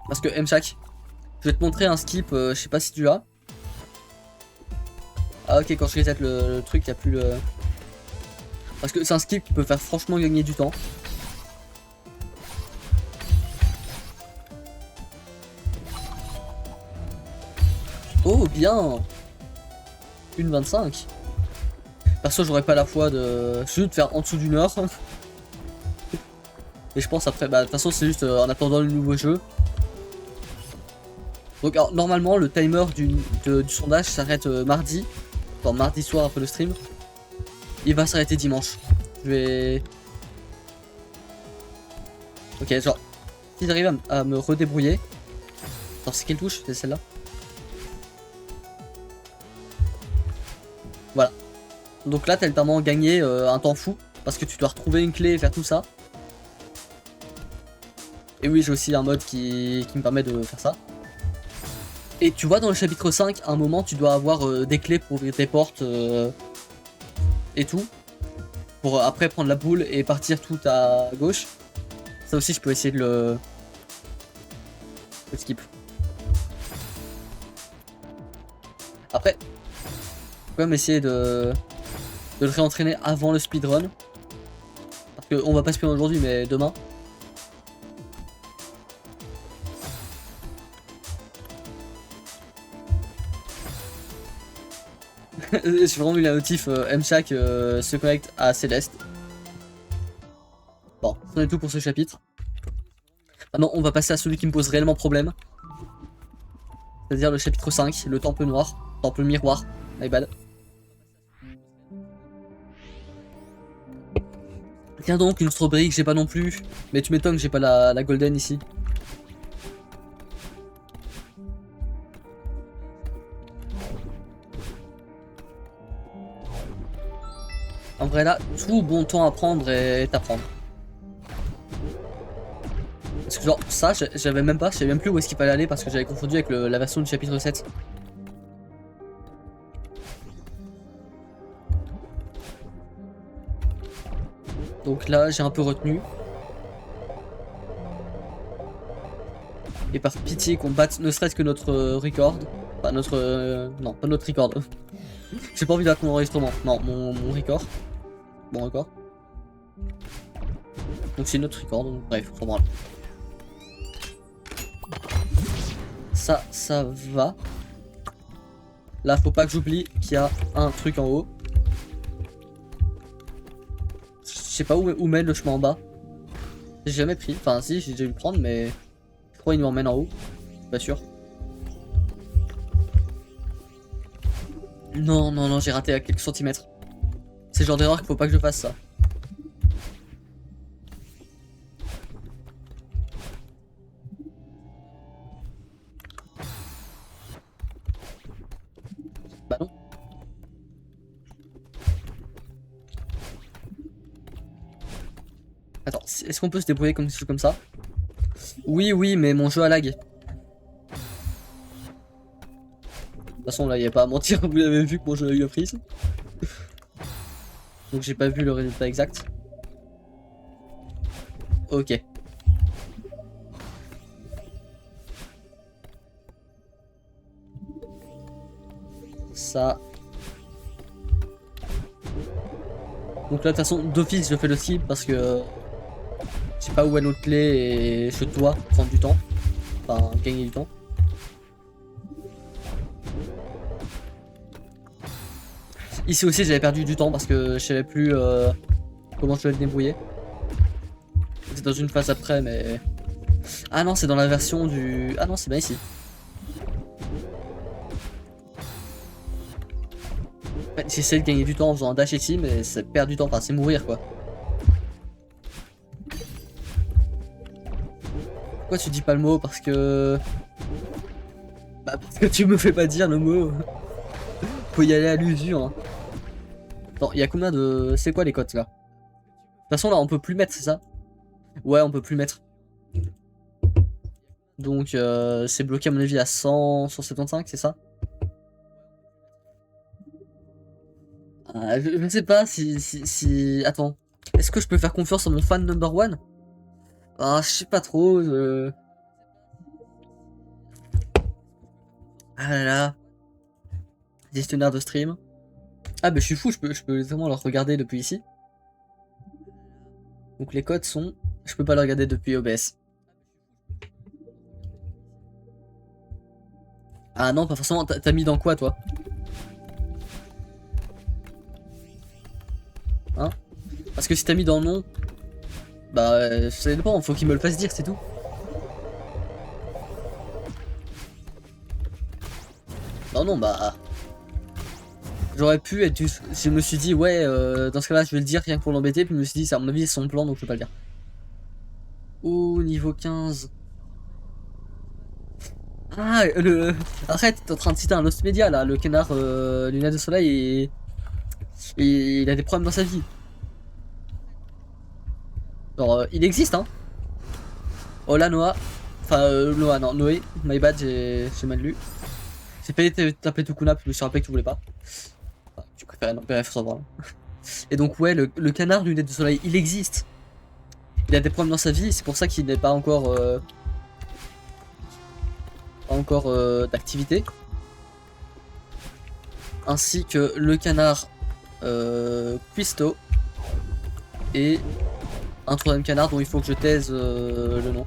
Parce que Mshak, je vais te montrer un skip, je sais pas si tu l'as. Ah ok, quand je reset le truc, il n'y a plus le... Parce que c'est un skip qui peut faire franchement gagner du temps. Oh bien. 1,25. Perso, j'aurais pas la foi de... juste faire en dessous d'une heure. Et je pense après, bah de toute façon c'est juste en attendant le nouveau jeu. Donc alors, normalement le timer du sondage s'arrête mardi. Enfin mardi soir après le stream. Il va s'arrêter dimanche. Je vais... Ok, genre, si j'arrive à me redébrouiller. Attends, c'est quelle touche? C'est celle-là. Voilà. Donc là, t'as littéralement gagné un temps fou. Parce que tu dois retrouver une clé et faire tout ça. Et oui, j'ai aussi un mode qui me permet de faire ça. Et tu vois, dans le chapitre 5, à un moment, tu dois avoir des clés pour ouvrir tes portes et tout. Pour après prendre la boule et partir tout à gauche. Ça aussi, je peux essayer de le skip. Après, faut quand même essayer de le réentraîner avant le speedrun. Parce qu'on va pas speedrun aujourd'hui, mais demain. J'ai vraiment eu la notif Mshak se connecte à Céleste. Bon, c'en est tout pour ce chapitre. Maintenant, on va passer à celui qui me pose réellement problème. C'est-à-dire le chapitre 5, le temple noir, temple miroir, my bad. Tiens donc, une strawberry que j'ai pas non plus. Mais tu m'étonnes que j'ai pas la golden ici. En vrai là, tout bon temps à prendre est à prendre. Parce que genre ça, j'avais même pas, je savais même plus où est-ce qu'il fallait aller parce que j'avais confondu avec la version du chapitre 7. Donc là, j'ai un peu retenu. Et par pitié qu'on batte ne serait-ce que notre record. Enfin notre... non, pas notre record. J'ai pas envie d'atteindre mon enregistrement. Non, mon record. Bon record. Donc c'est notre record, donc bref, on s'en branle. Ça va. Là, faut pas que j'oublie qu'il y a un truc en haut. Je sais pas où mène le chemin en bas. J'ai jamais pris. Enfin, si, j'ai déjà dû le prendre, mais je crois qu'il nous emmène en haut. Je suis pas sûr. Non, non, non, j'ai raté à quelques centimètres. C'est le genre d'erreur qu'il faut pas que je fasse ça. Bah non. Attends, est-ce qu'on peut se débrouiller comme ça? Oui, oui, mais mon jeu a lag. De toute façon, là, il n'y a pas à mentir, vous avez vu que mon jeu a eu la prise. Donc j'ai pas vu le résultat exact. Ok. Ça. Donc là, de toute façon, d'office, je fais le skip parce que je sais pas où est l'autre clé et je dois prendre du temps. Enfin, gagner du temps. Ici aussi, j'avais perdu du temps parce que je savais plus comment je devais me débrouiller. C'est dans une phase après, mais... Ah non, c'est dans la version du... Ah non, c'est bien ici. En fait, j'essaie de gagner du temps en faisant un dash ici, mais c'est perdre du temps, enfin c'est mourir quoi. Pourquoi tu dis pas le mot? Parce que... Bah parce que tu me fais pas dire le mot. Faut y aller à l'usure. Hein. Attends, il y a combien de... C'est quoi les cotes là? De toute façon là on peut plus mettre, c'est ça? Ouais, on peut plus mettre. Donc c'est bloqué à mon avis à 100, 175, c'est ça? Je ne sais pas si... Attends. Est-ce que je peux faire confiance à mon fan number one? Ah, je sais pas trop. Ah là là. Gestionnaire de stream. Ah bah je suis fou, je peux vraiment le regarder depuis ici. Donc les codes sont... Je peux pas le regarder depuis OBS. Ah non, pas forcément. T'as mis dans quoi toi? Hein? Parce que si t'as mis dans nom... Bah ça dépend, faut qu'il me le fasse dire, c'est tout. Non non bah... J'aurais pu être... Je me suis dit ouais, dans ce cas là je vais le dire rien que pour l'embêter. Puis je me suis dit c'est à mon avis c'est son plan donc je peux pas le dire. Oh niveau 15. Ah le... Arrête, t'es en train de citer un Lost Media là, le canard lunettes de soleil et il a des problèmes dans sa vie. Genre il existe hein. Oh là Noah. Enfin Noah non, Noé, my bad j'ai mal lu. J'ai pas été taper Tukuna puis je me suis rappelé que tu voulais pas. Enfin, tu préférais non, bref, sans voir. Et donc ouais, le canard lunettes de soleil, il existe. Il a des problèmes dans sa vie, c'est pour ça qu'il n'est pas encore d'activité. Ainsi que le canard cuistot et un troisième canard dont il faut que je taise le nom.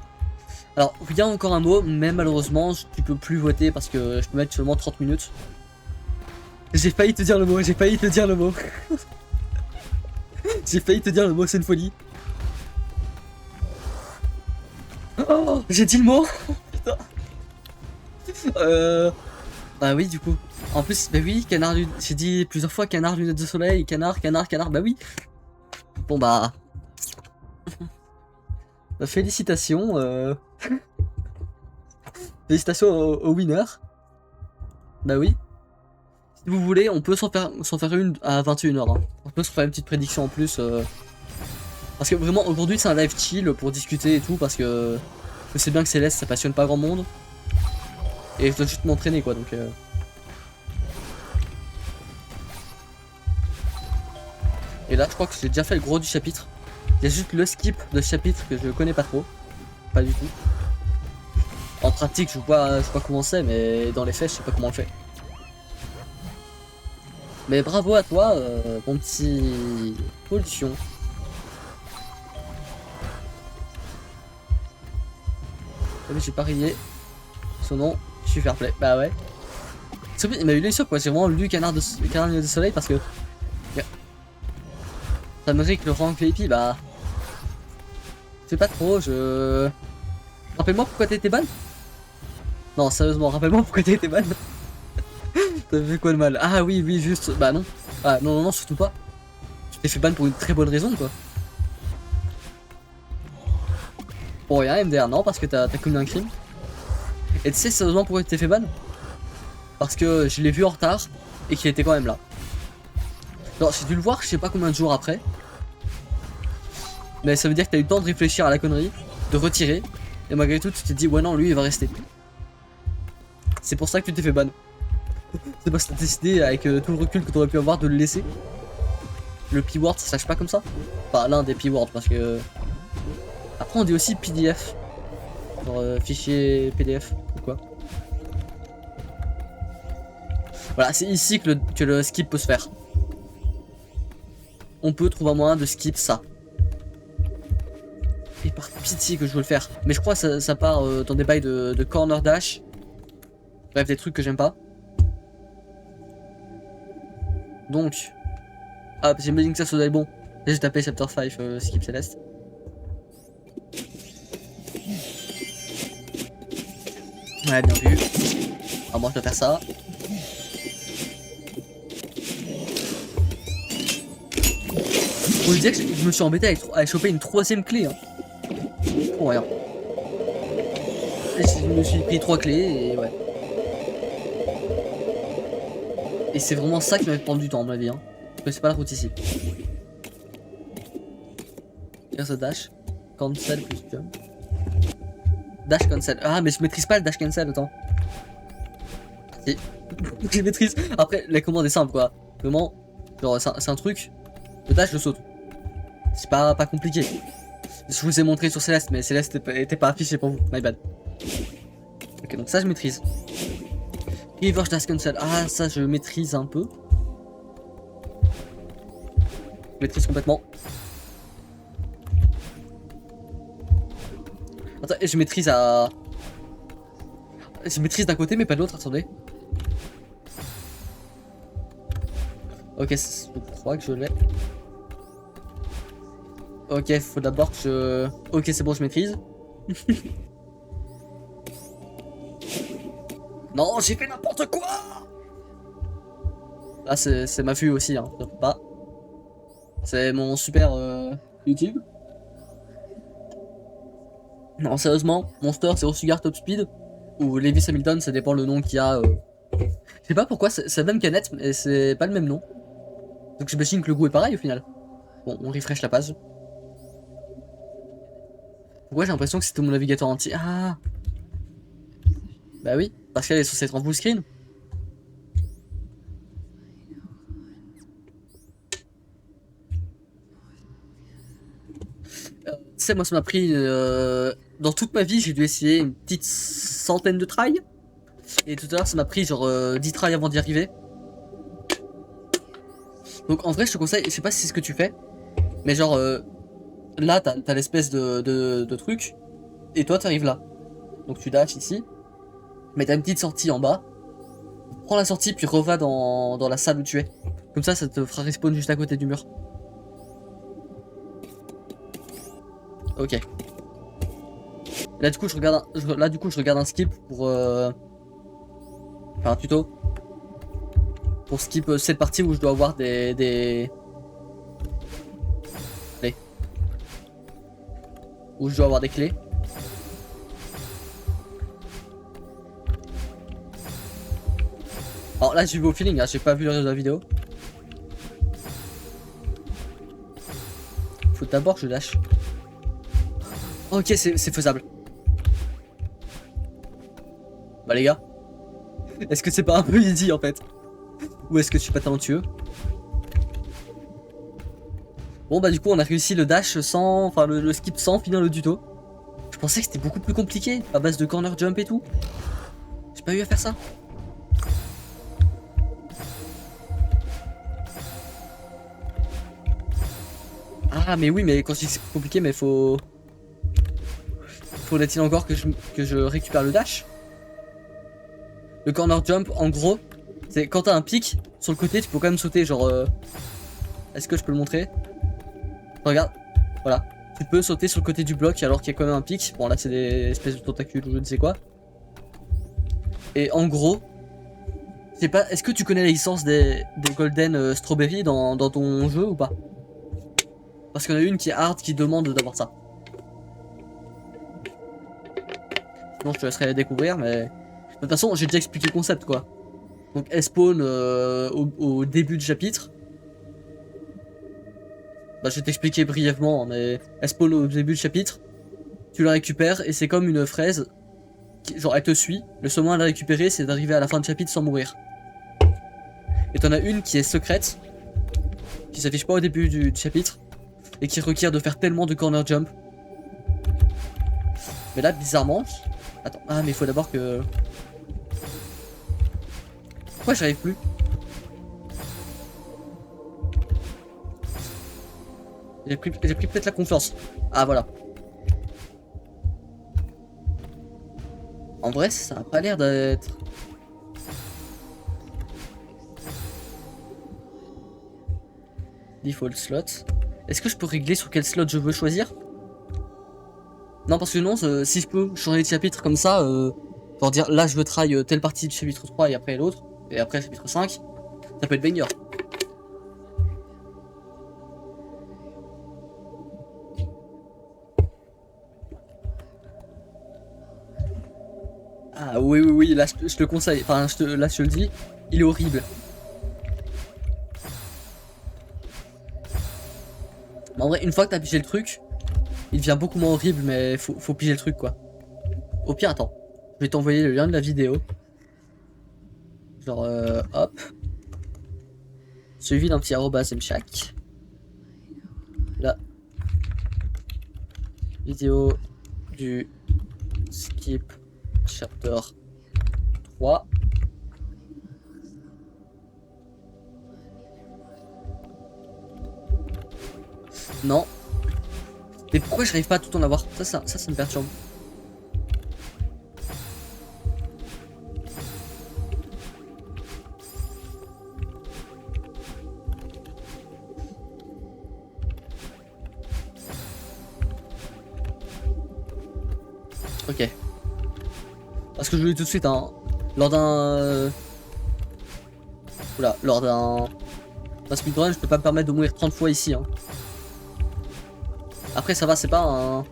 Alors, il y a encore un mot, mais malheureusement, tu peux plus voter parce que je peux mettre seulement 30 minutes. J'ai failli te dire le mot, j'ai failli te dire le mot. J'ai failli te dire le mot, c'est une folie. Oh, j'ai dit le mot. Putain. Bah oui, du coup. En plus, bah oui, canard, j'ai dit plusieurs fois canard, lunettes de soleil, canard, bah oui. Bon bah... Félicitations. Félicitations au winner. Bah oui. Si vous voulez, on peut s'en faire une à 21h. Hein. On peut se faire une petite prédiction en plus. Parce que vraiment, aujourd'hui, c'est un live chill pour discuter et tout. Parce que je sais bien que Céleste, ça passionne pas grand monde. Et je dois juste m'entraîner quoi. Donc. Et là, je crois que j'ai déjà fait le gros du chapitre. Il y a juste le skip de ce chapitre que je connais pas trop. Pas du tout. En pratique, je vois comment c'est, mais dans les faits, je sais pas comment on le fait. Mais bravo à toi, mon petit pollution. J'ai parié. Son nom, je suis fair play. Bah ouais. Il m'a eu l'œil sur quoi. J'ai vraiment lu Canard de Soleil parce que. Ça me dit que le rank VIP, bah. Je sais pas trop, je. Rappelle-moi pourquoi t'as été ban. Non, sérieusement, rappelle-moi pourquoi t'as été ban. T'as fait quoi de mal? Ah oui, oui, juste. Bah non. Ah non, non, non, surtout pas. Tu t'es fait ban pour une très bonne raison, quoi. Pour rien, MDR, non, parce que t'as commis un crime. Et tu sais sérieusement pourquoi tu t'es fait ban? Parce que je l'ai vu en retard et qu'il était quand même là. Non, j'ai dû le voir je sais pas combien de jours après. Mais ça veut dire que t'as eu le temps de réfléchir à la connerie, de retirer, et malgré tout tu t'es dit ouais non lui il va rester. C'est pour ça que tu t'es fait ban. C'est parce que t'as décidé avec tout le recul que t'aurais pu avoir de le laisser. Le P-word ça sache pas comme ça. Enfin l'un des P-words parce que... Après on dit aussi PDF. Genre fichier PDF ou quoi. Voilà, c'est ici que le skip peut se faire. On peut trouver un moyen de skip ça. Et par pitié que je veux le faire. Mais je crois que ça part dans des bails de corner dash. Bref, des trucs que j'aime pas. Donc. Ah, j'imagine que ça doit être bon. Là, j'ai tapé Chapter 5 skip Céleste. Ouais, bien vu. Alors moi je dois faire ça. Faut le dire que je me suis embêté à choper une troisième clé. Hein. Pour rien. Et je me suis pris 3 clés et ouais. Et c'est vraiment ça qui m'a fait prendre du temps à mon avis. Hein. Je connaissais pas la route ici. Tiens ça dash. Cancel plus jump. Dash cancel. Ah mais je maîtrise pas le dash cancel, attends. Si. Je maîtrise. Après la commande est simple quoi. Vraiment, genre c'est un truc. Le dash je saute. C'est pas compliqué. Je vous ai montré sur Céleste, mais Céleste était pas affiché pour vous. My bad. Ok donc ça je maîtrise. Reverse dash cancel. Ah ça je maîtrise un peu. Je maîtrise complètement. Attends, je maîtrise à... Je maîtrise d'un côté mais pas de l'autre, attendez. Ok, je crois que je l'ai. Ok, faut d'abord que je... Ok, c'est bon, je maîtrise. Non, j'ai fait n'importe quoi. Là, c'est ma vue aussi, hein, ne pas. C'est mon super YouTube. Non, sérieusement, Monster, c'est Sugar Top Speed. Ou Lewis Hamilton, ça dépend le nom qu'il y a. Je sais pas pourquoi, c'est la même canette, mais c'est pas le même nom. Donc j'imagine que le goût est pareil au final. Bon, on refresh la page. Pourquoi j'ai l'impression que c'était mon navigateur entier? Ah. Bah oui, parce qu'elle est censée être en full screen. Tu sais, moi ça m'a pris... dans toute ma vie, j'ai dû essayer une petite centaine de tries. Et tout à l'heure, ça m'a pris genre 10 tries avant d'y arriver. Donc en vrai, je te conseille, je sais pas si c'est ce que tu fais, mais genre là, t'as l'espèce de truc, et toi, t'arrives là. Donc tu dashes ici, mais t'as une petite sortie en bas. Prends la sortie, puis reva dans la salle où tu es. Comme ça te fera respawn juste à côté du mur. Ok. Là du coup, je regarde un skip pour faire un tuto. Pour skip cette partie où je dois avoir des... clés. Où je dois avoir des clés. Alors là j'ai vu au feeling, hein, j'ai pas vu le reste de la vidéo. Faut d'abord que je lâche. Ok, c'est faisable. Bah les gars, est-ce que c'est pas un peu easy en fait? Ou est-ce que je suis pas talentueux? Bon bah du coup on a réussi le dash sans... Enfin le skip sans finir le tuto. Je pensais que c'était beaucoup plus compliqué, à base de corner jump et tout. J'ai pas eu à faire ça. Ah mais oui mais quand je dis que c'est compliqué mais faut... Faudrait-il encore que je récupère le dash? Le corner jump en gros, c'est quand t'as un pic sur le côté tu peux quand même sauter genre... Est-ce que je peux le montrer? Regarde, voilà. Tu peux sauter sur le côté du bloc alors qu'il y a quand même un pic. Bon là c'est des espèces de tentacules ou je ne sais quoi. Et en gros, je sais pas, est-ce que tu connais la licence des Golden Strawberry dans ton jeu ou pas? Parce qu'il y en a une qui est hard qui demande d'avoir ça. Sinon je te laisserai la découvrir mais... De toute façon j'ai déjà expliqué le concept quoi. Donc elle spawn au début du chapitre. Bah, je vais t'expliquer brièvement, hein, mais elle spawn au début du chapitre. Tu la récupères et c'est comme une fraise. Genre, elle te suit. Le seul moyen de la récupérer, c'est d'arriver à la fin du chapitre sans mourir. Et t'en as une qui est secrète, qui s'affiche pas au début du chapitre, et qui requiert de faire tellement de corner jump. Mais là, bizarrement... Attends, ah mais il faut d'abord que... Pourquoi j'arrive plus? J'ai pris peut-être la confiance. Ah voilà. En vrai, ça a pas l'air d'être... Default slot. Est-ce que je peux régler sur quel slot je veux choisir? Non, parce que non, si je peux changer de chapitre comme ça, genre dire là je veux try telle partie du chapitre 3 et après l'autre, et après chapitre 5, ça peut être banger. Ah oui, oui, oui, là je te conseille, enfin là je te le dis, il est horrible. Mais en vrai, une fois que t'as pigé le truc, il devient beaucoup moins horrible, mais faut piger le truc quoi. Au pire, attends, je vais t'envoyer le lien de la vidéo. Genre, hop. Suivi d'un petit arrobas mchac. La vidéo du skip chapter 3. Non. Mais pourquoi j'arrive pas à tout en avoir? Ça me perturbe. Ok. Parce que je vous dis tout de suite, hein, lors d'un... Oula, lors d'un speedrun, je peux pas me permettre de mourir 30 fois ici. Hein. Après ça va, c'est pas un...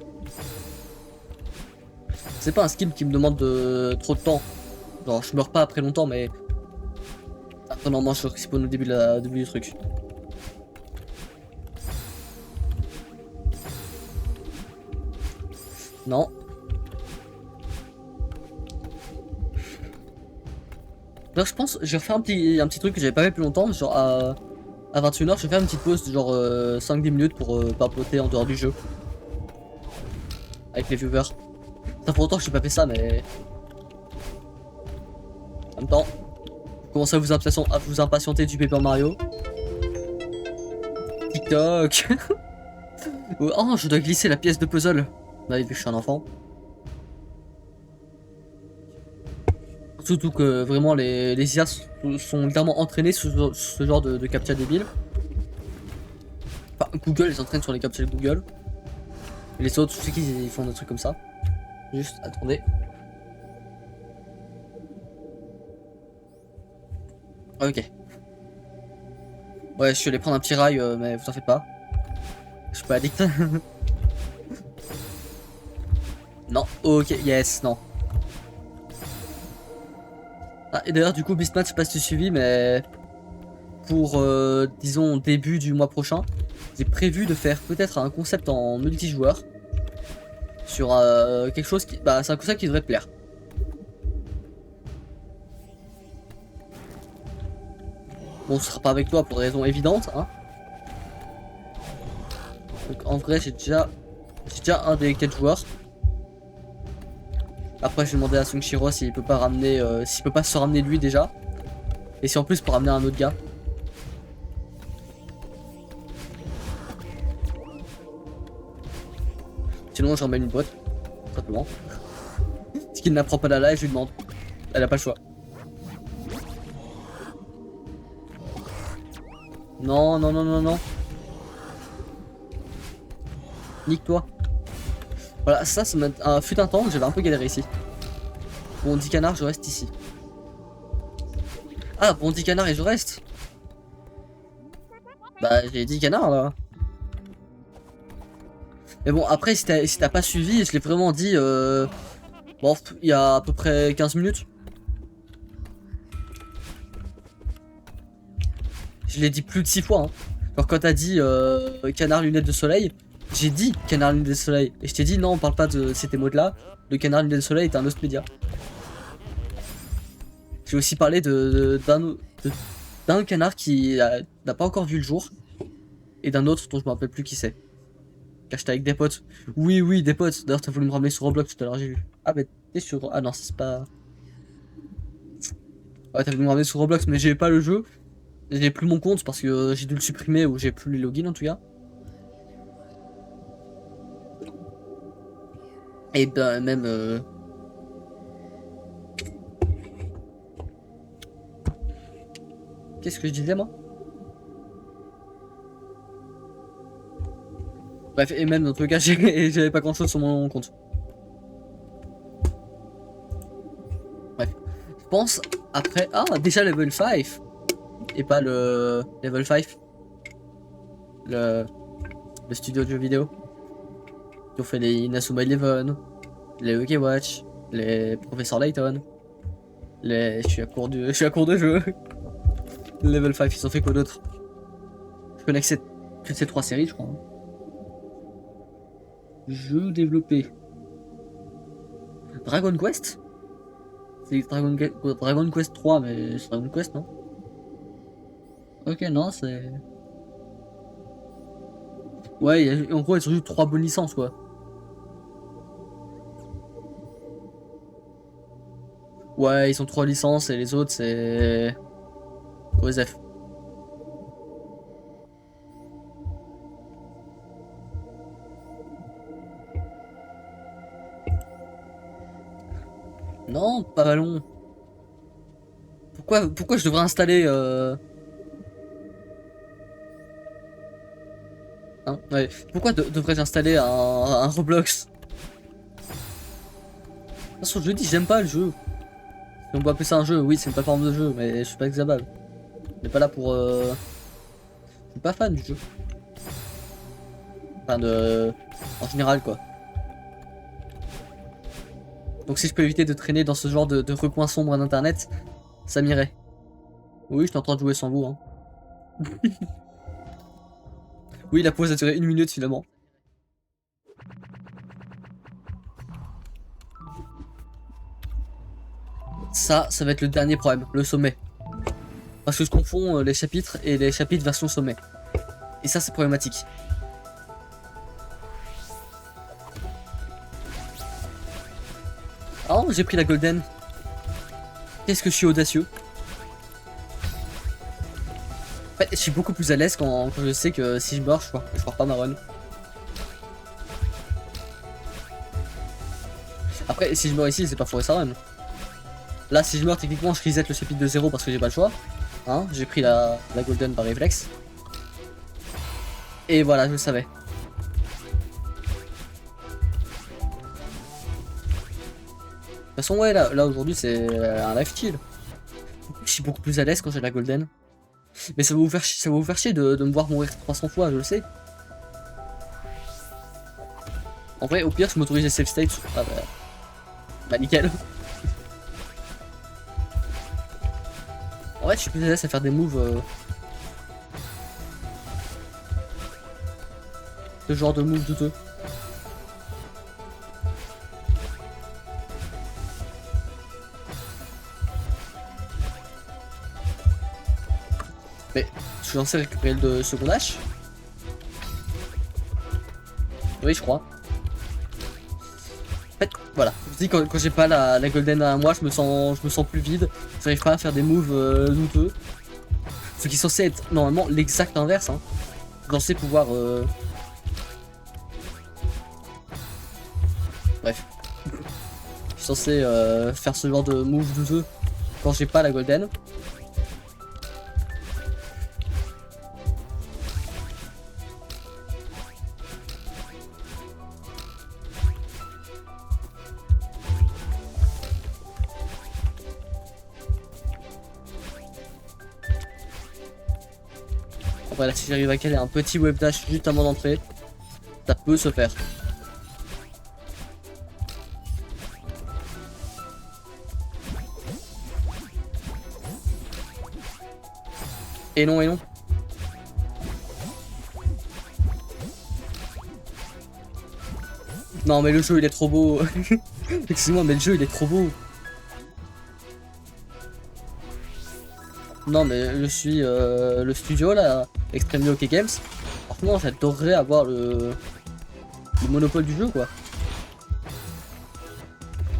C'est pas un skill qui me demande trop de temps. Genre je meurs pas après longtemps, mais... Après normalement je respawn au début du truc. Non. Alors je pense, je vais refaire un petit truc que j'avais pas fait depuis longtemps, genre à 21h, je vais faire une petite pause de genre 5-10 minutes pour papoter en dehors du jeu. Avec les viewers. Ça fait longtemps que je n'ai pas fait ça, mais... En même temps, commencez à vous impatienter du Paper Mario. TikTok. Oh, je dois glisser la pièce de puzzle. Bah, vu que je suis un enfant. Surtout que vraiment les IA sont clairement entraînés sur ce genre de captcha débile. Enfin, Google les entraîne sur les captcha de Google. Et les autres, je sais qu'ils font des trucs comme ça. Juste, attendez. Ok. Ouais, je suis allé prendre un petit rail, mais vous en faites pas. Je suis pas addict. Non, ok, yes, non. Ah, et d'ailleurs, du coup, Beastman, je sais pas si tu as suivi, mais pour, disons, début du mois prochain, j'ai prévu de faire peut-être un concept en multijoueur sur quelque chose qui. Bah, c'est un concept qui devrait te plaire. Bon, ce sera pas avec toi pour des raisons évidentes, hein. Donc, en vrai, j'ai déjà un des 4 joueurs. Après, je vais demander à Sungshiro s'il peut pas ramener, s'il peut pas se ramener lui déjà. Et si en plus pour ramener un autre gars. Sinon, je ramène une boîte, simplement. Ce qu'il n'apprend pas la live, je lui demande. Elle a pas le choix. Non, non, non, non, non. Nique-toi. Voilà, ça fut un temps où j'avais un peu galéré ici. Bon, 10 canards, je reste ici. Ah, bon, 10 canards et je reste. Bah, j'ai 10 canards là. Mais bon, après, si t'as pas suivi, je l'ai vraiment dit, bon, il y a à peu près 15 minutes. Je l'ai dit plus de 6 fois, hein. Genre quand t'as dit canard lunettes de soleil, j'ai dit canard lunettes de soleil. Et je t'ai dit non, on parle pas de ces mots là. Le canard lunettes de soleil est un autre média. J'ai aussi parlé d'un canard qui n'a pas encore vu le jour. Et d'un autre dont je me rappelle plus qui c'est. Car j'étais avec des potes. Oui, des potes. D'ailleurs, t'as voulu me ramener sur Roblox tout à l'heure, j'ai vu. Ah, mais t'es sur. Ah non, c'est pas. Ouais, t'as voulu me ramener sur Roblox, mais j'ai pas le jeu. J'ai plus mon compte parce que j'ai dû le supprimer ou j'ai plus les logins en tout cas. Et ben, même. Qu'est-ce que je disais moi? Bref, et même dans tous les cas, j'avais pas grand chose sur mon compte. Bref. Je pense après. Ah, déjà level 5! Et pas le level 5. Le studio de jeux vidéo. Qui ont fait les Inazuma Eleven, les Hockey Watch, les Professeur Layton. Je suis à court de jeu. Level 5, ils ont fait quoi d'autre? Je connais que ces 3 séries, je crois. Jeux développés. Dragon Quest? C'est Dragon Quest 3, mais c'est Dragon Quest, non? Ok, non, c'est... Ouais, en gros, ils ont eu 3 bonnes licences, quoi. Ouais, ils ont 3 licences et les autres, c'est... OSF. Non, pas ballon. Pourquoi je devrais installer Hein, ouais. Pourquoi devrais-je installer un Roblox? De toute façon, je dis, j'aime pas le jeu. Si on peut appeler ça un jeu, oui, c'est une plateforme de jeu, mais je suis pas exabable. On n'est pas là pour... Je suis pas fan du jeu. Enfin, en général, quoi. Donc si je peux éviter de traîner dans ce genre de recoin sombre d'internet, ça m'irait. Oui, je t'entends jouer sans vous, hein. Oui, la pause a duré 1 minute finalement. Ça va être le dernier problème, le sommet. Parce que je confonds les chapitres et les chapitres version sommet. Et ça, c'est problématique. Oh, j'ai pris la golden. Qu'est-ce que je suis audacieux. En fait, je suis beaucoup plus à l'aise quand je sais que si je meurs, je pars pas ma run. Après, si je meurs ici, c'est pas foirer sa run. Là, si je meurs, techniquement, je reset le chapitre de 0 parce que j'ai pas le choix. Hein, j'ai pris la golden par réflexe. Et voilà, je le savais. De toute façon, ouais, là aujourd'hui, c'est un life kill. Je suis beaucoup plus à l'aise quand j'ai la golden. Mais ça va vous faire chier de me voir mourir 300 fois, je le sais. En vrai, au pire, je m'autorise les save states. Ah bah nickel. En vrai, je suis plus à l'aise à faire des moves. Ce genre de move douteux. Mais je suis censé récupérer le second H. Oui, je crois. En fait, voilà. Je dis quand j'ai pas la golden à moi, je me sens plus vide. J'arrive pas à faire des moves douteux. Ce qui est censé être normalement l'exact inverse. Hein. Censé pouvoir. Bref. Je suis censé faire ce genre de move douteux quand j'ai pas la golden. Voilà, si j'arrive à caler un petit web dash juste avant d'entrer, ça peut se faire. Et non, et non. Non mais le jeu il est trop beau. Excuse-moi mais le jeu il est trop beau. Non mais je suis le studio là, Extremely OK Games. Franchement j'adorerais avoir le monopole du jeu quoi.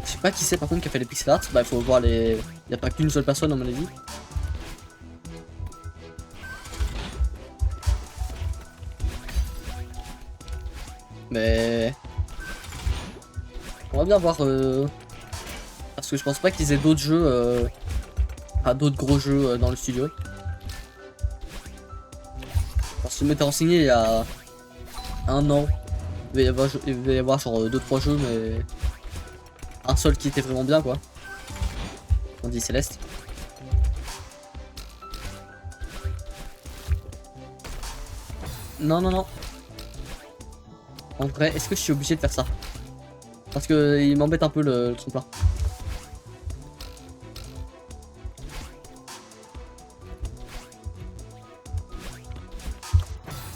Je sais pas qui c'est par contre qui a fait les pixel art. Bah il faut voir les... Il n'y a pas qu'une seule personne à mon avis. Mais... On va bien voir... Parce que je pense pas qu'ils aient d'autres jeux... d'autres gros jeux dans le studio. Parce que je m'étais renseigné il y a 1 an. Il va y avoir genre 2-3 jeux mais... Un seul qui était vraiment bien quoi. On dit Céleste. Non non non. En vrai, est-ce que je suis obligé de faire ça? Parce que il m'embête un peu le tremplin.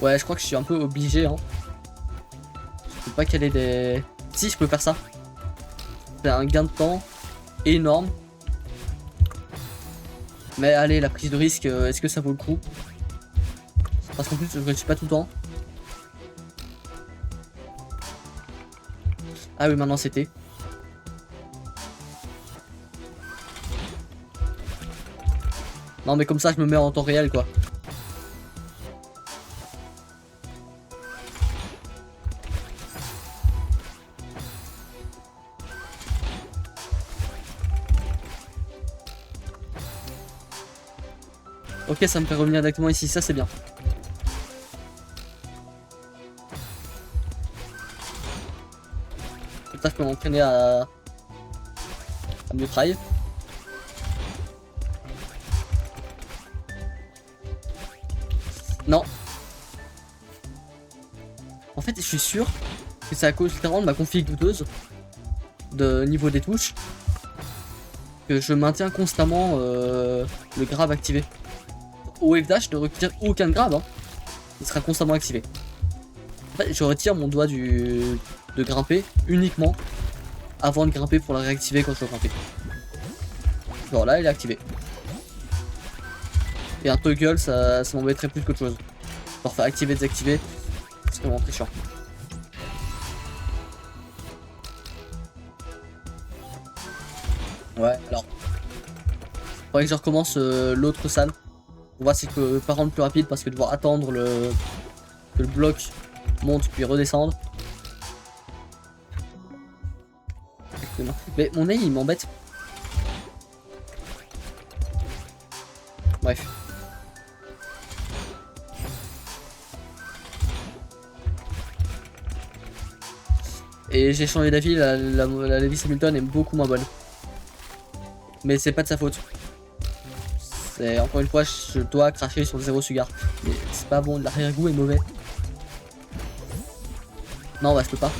Ouais, je crois que je suis un peu obligé hein. Je peux pas caler des... Si, je peux faire ça. C'est un gain de temps énorme. Mais allez, la prise de risque, est-ce que ça vaut le coup? Parce qu'en plus, je ne suis pas tout le temps. Ah oui, maintenant c'était. Non mais comme ça, je me mets en temps réel quoi. Ok, ça me fait revenir directement ici, ça c'est bien. Peut-être que je peux m'entraîner à mieux try. Non. En fait, je suis sûr que c'est à cause littéralement de ma config douteuse de niveau des touches que je maintiens constamment le grab activé. Au wave dash ne retire aucun grab, hein. Il sera constamment activé. En fait, je retire mon doigt de grimper uniquement avant de grimper pour la réactiver quand je dois grimper. Genre là, il est activé. Et un toggle, ça m'embêterait plus qu'autre chose. Pour faire activer, désactiver, c'est vraiment très chiant. Ouais, alors. Faudrait que je recommence l'autre salle. On voit si je peux pas rendre plus rapide parce que devoir attendre que le bloc monte puis redescendre. Mais mon œil il m'embête. Bref. Et j'ai changé d'avis, la Lewis Hamilton est beaucoup moins bonne. Mais c'est pas de sa faute. C'est encore une fois, je dois cracher sur le 0 Sugar. Mais c'est pas bon, l'arrière-goût est mauvais. Non, bah je peux pas.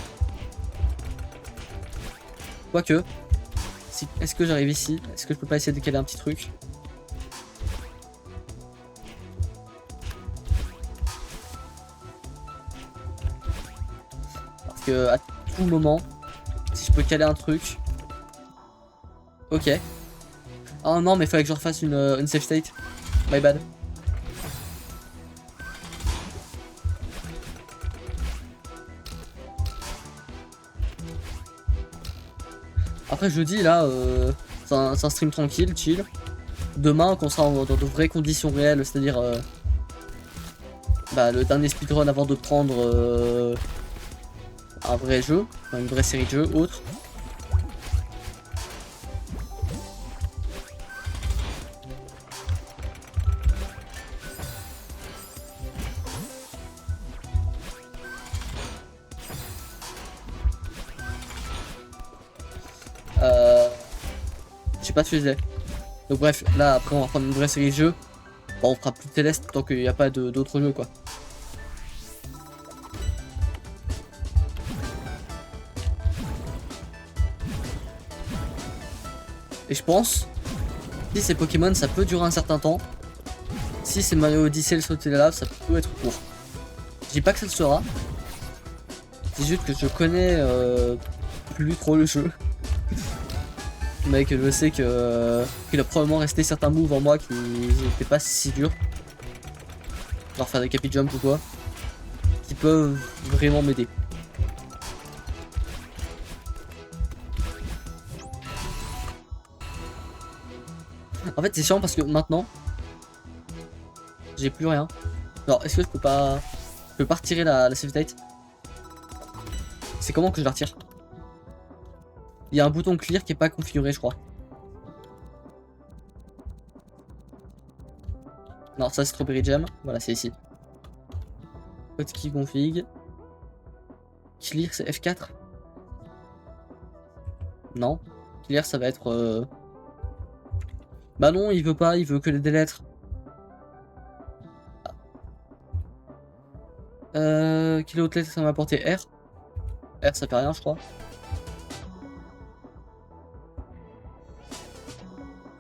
Quoique, si, est-ce que j'arrive ici? Est-ce que je peux pas essayer de caler un petit truc? Parce que à tout moment, si je peux caler un truc. Ok. Oh non, mais il fallait que je refasse une save state. My bad. Après jeudi là, c'est un stream tranquille, chill. Demain quand on sera dans de vraies conditions réelles, c'est-à-dire le dernier speedrun avant de prendre un vrai jeu, enfin, une vraie série de jeux autre. Je sais pas ce que je disais. Donc bref, là après on va prendre une vraie série de jeux. Bon, on fera plus de Céleste tant qu'il n'y a pas d'autres jeux quoi. Et je pense, si c'est Pokémon ça peut durer un certain temps. Si c'est Mario Odyssey le sauter la lave ça peut être court. Je dis pas que ça le sera. C'est juste que je connais plus trop le jeu. Mais que je sais que qu'il a probablement resté certains moves en moi qui n'étaient pas si durs. Genre faire des capi jump ou quoi. Qui peuvent vraiment m'aider. En fait c'est chiant parce que maintenant j'ai plus rien. Alors est-ce que je peux pas retirer la save state? C'est comment que je la retire? Il y a un bouton clear qui est pas configuré je crois. Non ça c'est Strawberry Jam, voilà c'est ici. Hotkey config. Clear c'est F4. Non. Clear ça va être Bah non il veut pas, il veut que des lettres. Quelle autre lettre ça m'a apporté? R. R ça fait rien je crois.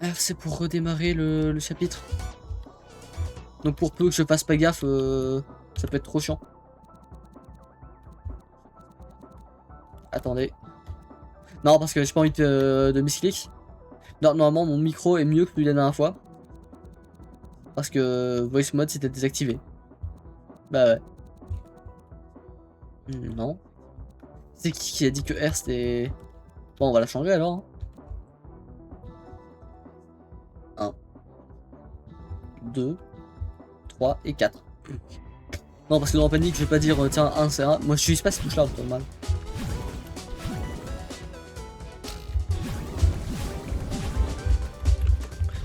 R c'est pour redémarrer le chapitre. Donc pour peu que je fasse pas gaffe, ça peut être trop chiant. Attendez. Non parce que j'ai pas envie de misclick. Non, normalement mon micro est mieux que celui de la dernière fois. Parce que voice mode c'était désactivé. Bah ouais. Non. C'est qui a dit que R c'était... Bon on va la changer alors. 1, 2, 3 et 4. Non parce que dans Panic je vais pas dire tiens 1 c'est 1. Moi je suis pas ces touches là normal.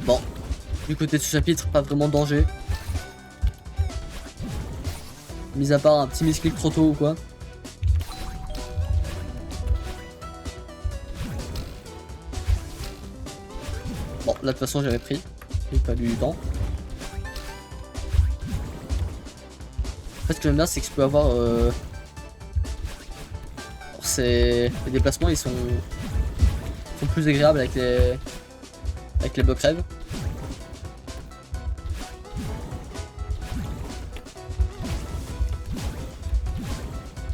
Bon. Du côté de ce chapitre pas vraiment de danger. Mis à part un petit misclick trop tôt ou quoi. Bon, là de toute façon j'avais pris. J'ai pas eu du temps. En fait, ce que j'aime bien, c'est que je peux avoir. Les déplacements, ils sont plus agréables avec les blocs rêves.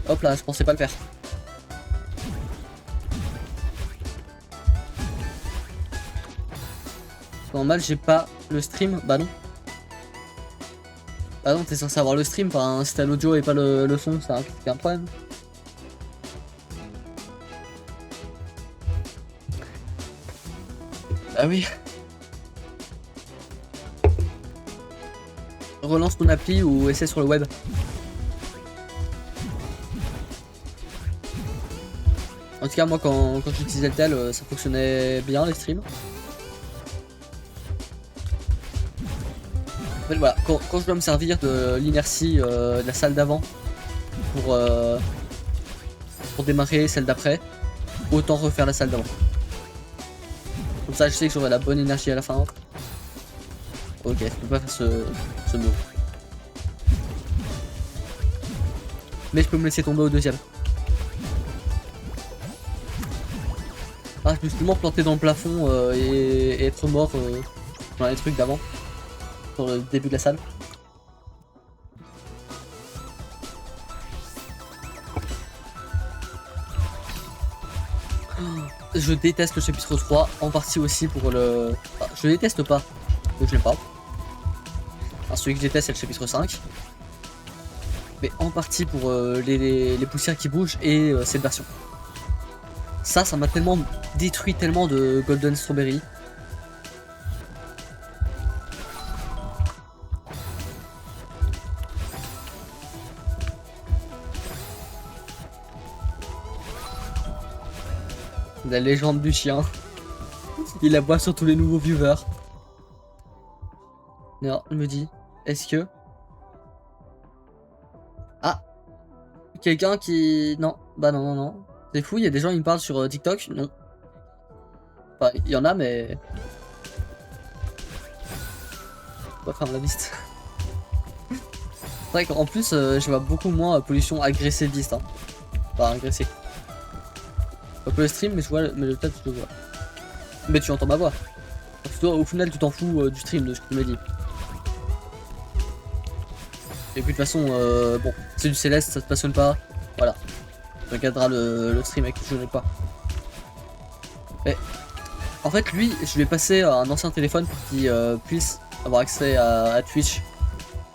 Hop là, je pensais pas le faire. Normal, j'ai pas le stream. Bah non. Bah non, t'es censé avoir le stream. Enfin, si t'as l'audio et pas le son, c'est un problème. Ah oui. Relance ton appli ou essaie sur le web. En tout cas, moi, quand j'utilisais le tel, ça fonctionnait bien les streams. En fait, voilà, quand je dois me servir de l'inertie de la salle d'avant pour démarrer celle d'après, autant refaire la salle d'avant. Comme ça, je sais que j'aurai la bonne énergie à la fin. Ok, je peux pas faire ce move. Mais je peux me laisser tomber au deuxième. Ah, je me suis tellement planté dans le plafond et être mort dans les trucs d'avant. Sur le début de la salle. Je déteste le chapitre 3, en partie aussi pour le... Enfin, je le déteste pas, donc je l'aime pas. Enfin, celui que je déteste c'est le chapitre 5. Mais en partie pour les poussières qui bougent et cette version. Ça m'a tellement détruit tellement de Golden Strawberry. La légende du chien. Il la voit sur tous les nouveaux viewers. Non, je me dis, est-ce que... Ah, quelqu'un qui... Non, bah non. C'est fou, il y a des gens qui me parlent sur TikTok. Non. Enfin, il y en a, mais... On va faire la liste. C'est vrai qu'en plus, je vois beaucoup moins pollution agressiviste. Hein. Enfin, agressé. Pas que le stream, mais je vois mais le tête, je le vois. Mais tu entends ma voix. Parce que toi, au final, tu t'en fous du stream de ce que tu me dis. Et puis de toute façon, bon, c'est du Céleste, ça te passionne pas. Voilà. Tu regarderas le stream avec je n'ai pas. Et, en fait, lui, je lui ai passé un ancien téléphone pour qu'il puisse avoir accès à Twitch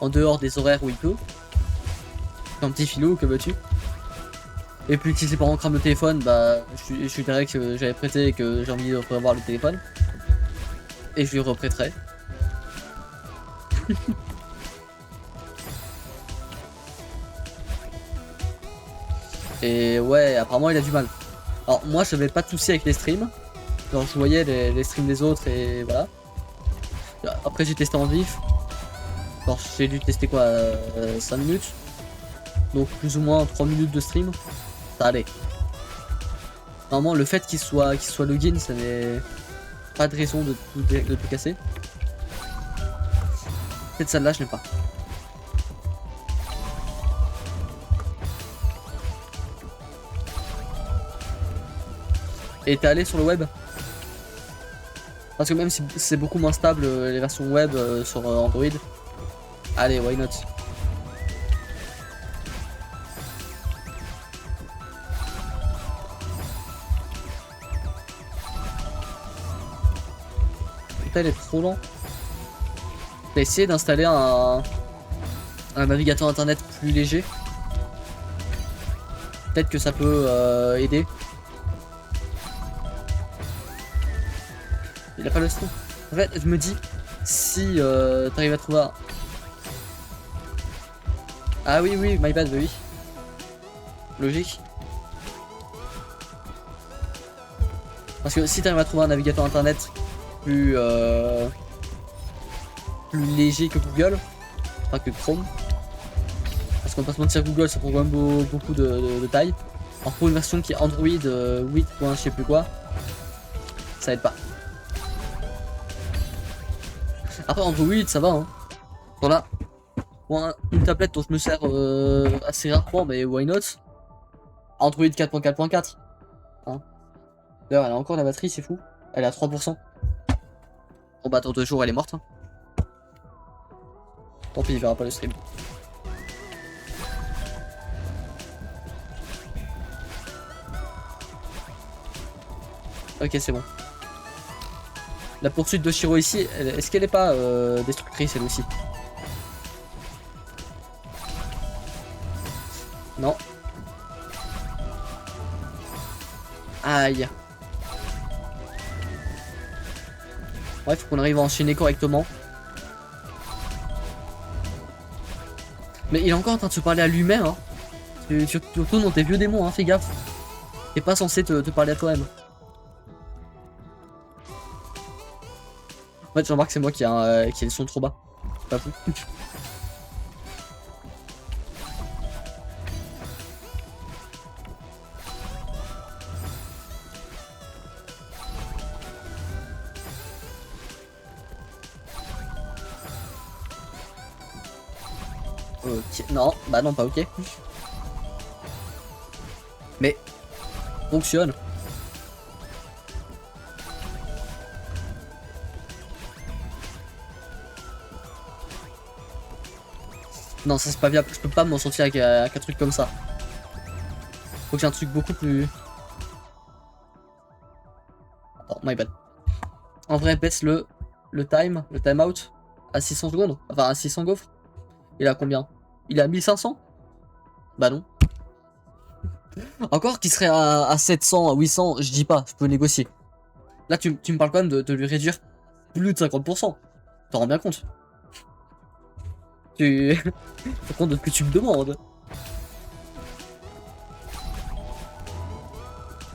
en dehors des horaires où il peut. C'est un petit filou, que veux-tu? Et puis si ses parents crament le téléphone, bah je lui dirais que j'avais prêté et que j'ai envie de revoir le téléphone. Et je lui reprêterai. Et ouais, apparemment il a du mal. Alors moi j'avais pas de soucis avec les streams. Genre je voyais les streams des autres et voilà. Après j'ai testé en vif. Alors j'ai dû tester quoi 5 minutes. Donc plus ou moins 3 minutes de stream. Ça allait. Normalement le fait qu'il soit login, ça n'est pas de raison de tout casser. Cette salle là je n'aime pas. Et t'es allé sur le web? Parce que même si c'est beaucoup moins stable les versions web sur Android. Allez, why not? Elle est trop lent. J'ai essayé d'installer un navigateur internet plus léger. Peut-être que ça peut aider. Il a pas le stream. En fait, je me dis, si t'arrives à trouver un... Ah oui, oui, my bad, oui. Logique. Parce que si t'arrives à trouver un navigateur internet plus léger que Google, enfin que Chrome, parce qu'on va pas se mentir, Google ça prend quand même beaucoup de taille. Alors pour une version qui est Android 8. Je sais plus quoi, ça aide pas. Après Android ça va hein. Voilà. Pour une tablette dont je me sers assez rarement, mais why not? Android 4.4.4 hein. D'ailleurs elle a encore la batterie, c'est fou. Elle est à 3%. Bon bah dans 2 jours elle est morte hein. Tant pis, il verra pas le stream. Ok, c'est bon. La poursuite de Shiro ici, est-ce qu'elle est pas destructrice elle aussi? Non. Aïe. Ouais, faut qu'on arrive à enchaîner correctement. Mais il est encore en train de se parler à lui-même, hein. Surtout dans tes vieux démons, hein, fais gaffe. T'es pas censé te parler à toi-même. En fait, j'en remarque que c'est moi qui a le son trop bas. Pas fou. Ok, non, bah non, pas ok. Mais, fonctionne. Non, ça c'est pas viable, je peux pas m'en sortir avec un truc comme ça. Faut que j'ai un truc beaucoup plus... Oh, my bad. En vrai, baisse le timeout à 600 secondes, enfin à 600 gaufres. Il a combien? Il a 1500? Bah non. Encore qu'il serait à 700, à 800, je dis pas, je peux négocier. Là tu me parles quand même de lui réduire plus de 50%. T'en rends bien compte? Tu te rends compte de ce que tu me demandes?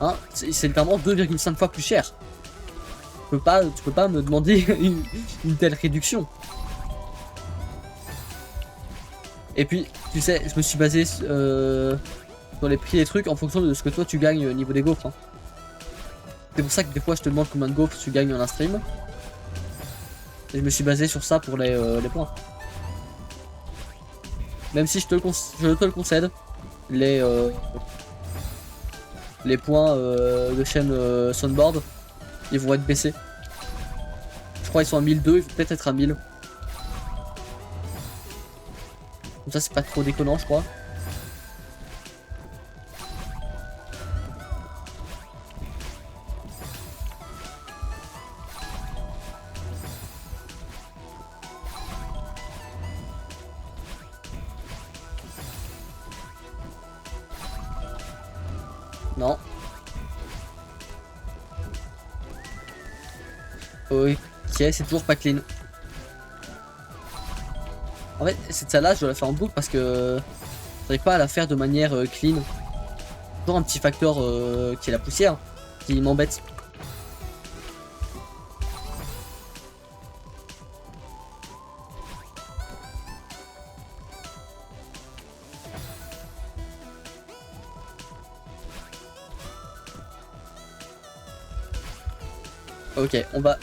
Hein? C'est littéralement 2,5 fois plus cher. Tu peux pas me demander une telle réduction. Et puis, tu sais, je me suis basé sur les prix des trucs en fonction de ce que toi tu gagnes au niveau des gaufres. Hein. C'est pour ça que des fois je te demande combien de gaufres tu gagnes en un stream. Et je me suis basé sur ça pour les points. Même si je te le concède, les points de chaîne Soundboard, ils vont être baissés. Je crois qu'ils sont à 1002, ils vont peut-être être à 1000. Comme ça c'est pas trop déconnant je crois. Non. Ok, c'est toujours pas clean. En fait, cette salle là, je dois la faire en boucle parce que j'arrive pas à la faire de manière clean. Toujours un petit facteur qui est la poussière qui m'embête. Ok, on va...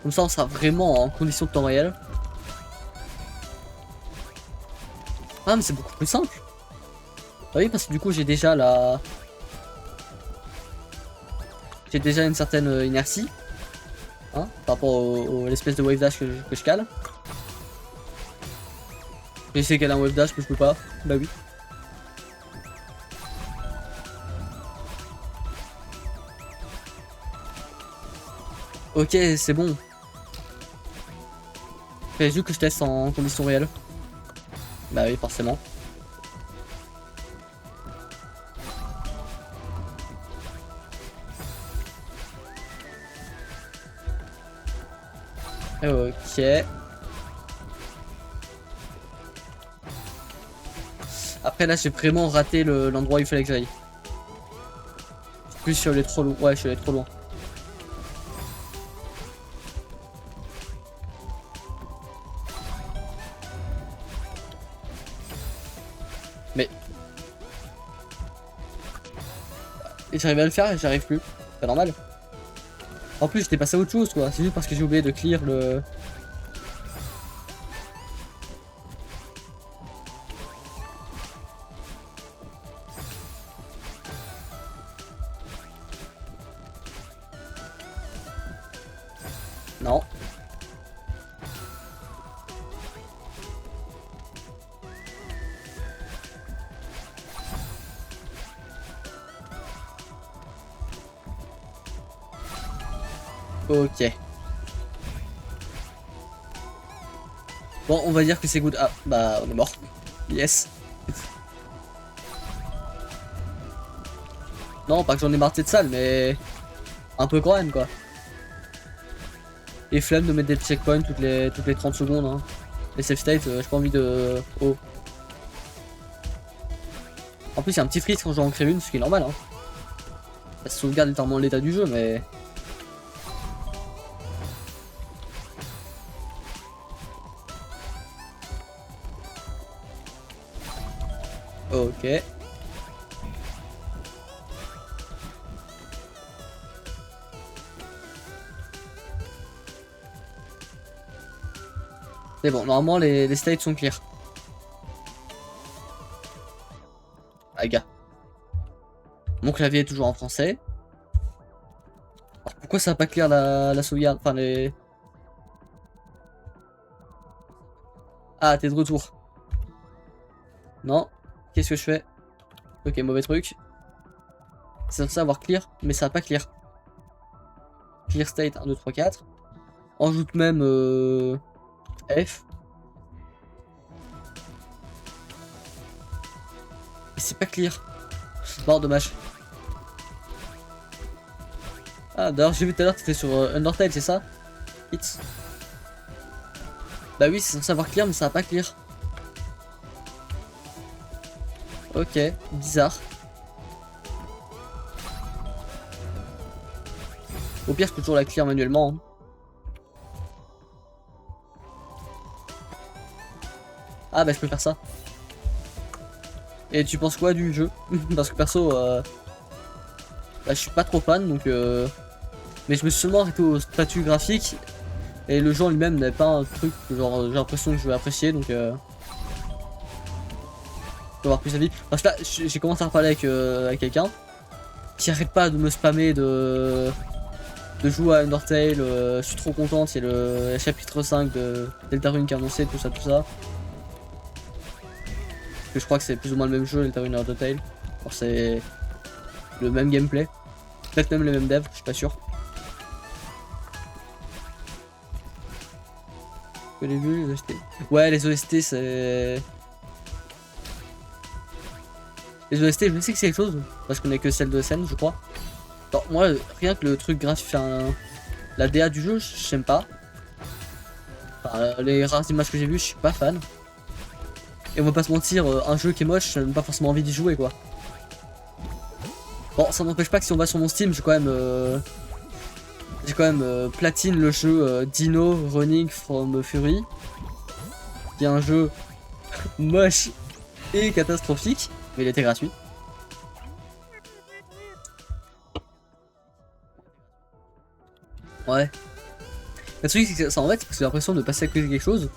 Comme ça, on sera vraiment en condition de temps réel. Ah, mais c'est beaucoup plus simple. Ah oui, parce que du coup, j'ai déjà la... J'ai déjà une certaine inertie. Hein, par rapport à l'espèce de wave dash que je cale. J'ai essayé de caler un wave dash, mais je peux pas. Bah oui. Ok, c'est bon. Fallait juste que je teste en conditions réelles. Bah oui, forcément. Ok. Après là, j'ai vraiment raté l'endroit où il fallait que j'aille. Plus je suis allé trop loin. Ouais, je suis allé trop loin. Mais... Et j'arrivais à le faire et j'arrive plus. C'est normal. En plus, j'étais passé à autre chose, quoi. C'est juste parce que j'ai oublié de clear le... Non. Ok. Bon, on va dire que c'est good. Ah, bah, on est mort. Yes. Non, pas que j'en ai marre de cette salle, mais... Un peu quand même, quoi. Et flemme de mettre des checkpoints toutes les 30 secondes, hein. Les save states, j'ai pas envie de... Oh. En plus, il y a un petit freeze quand j'en crée une, ce qui est normal, hein. Ça sauvegarde littéralement l'état du jeu, mais... Ok. C'est bon, normalement les states sont clear. Ah gars. Mon clavier est toujours en français. Alors, pourquoi ça va pas clear la sauvegarde? Enfin les... Ah, t'es de retour. Non. Qu'est-ce que je fais? Ok, mauvais truc. C'est censé avoir clear, mais ça va pas clear. Clear state 1, 2, 3, 4. Ajoute même F. Et c'est pas clear. Bon, dommage. Ah, d'ailleurs, j'ai vu tout à l'heure que t'étais sur Undertale, c'est ça? Hits. Bah oui, c'est censé avoir clear, mais ça va pas clear. Ok, bizarre. Au pire, je peux toujours la clear manuellement, hein. Ah bah je peux faire ça. Et tu penses quoi du jeu? Parce que perso, bah, je suis pas trop fan, donc mais je me suis seulement arrêté au statut graphique. Et le jeu en lui-même n'avait pas un truc que genre j'ai l'impression que je vais apprécier, donc je vais avoir plus d'avis. Parce que là, j'ai commencé à reparler avec quelqu'un qui arrête pas de me spammer de jouer à Undertale. Je suis trop contente, il y a le chapitre 5 de Deltarune qui est annoncé, tout ça, tout ça. Que je crois que c'est plus ou moins le même jeu, Deltarune et Undertale. Alors c'est le même gameplay. Peut-être même les mêmes devs, je suis pas sûr. Que les vues, les OST. Ouais, les OST c'est... Les OST, je sais que c'est quelque chose, parce qu'on est que celle de scène, je crois. Alors, moi, rien que le truc graphique, la DA du jeu, j'aime pas. Enfin, les rares images que j'ai vues, je suis pas fan. Et on va pas se mentir, un jeu qui est moche, j'ai même pas forcément envie d'y jouer, quoi. Bon, ça n'empêche pas que si on va sur mon Steam, j'ai quand même platine le jeu Dino Running from Fury, qui est un jeu moche et catastrophique, mais il était gratuit. Ouais. Le truc c'est que ça embête parce que j'ai l'impression de passer à côté de quelque chose.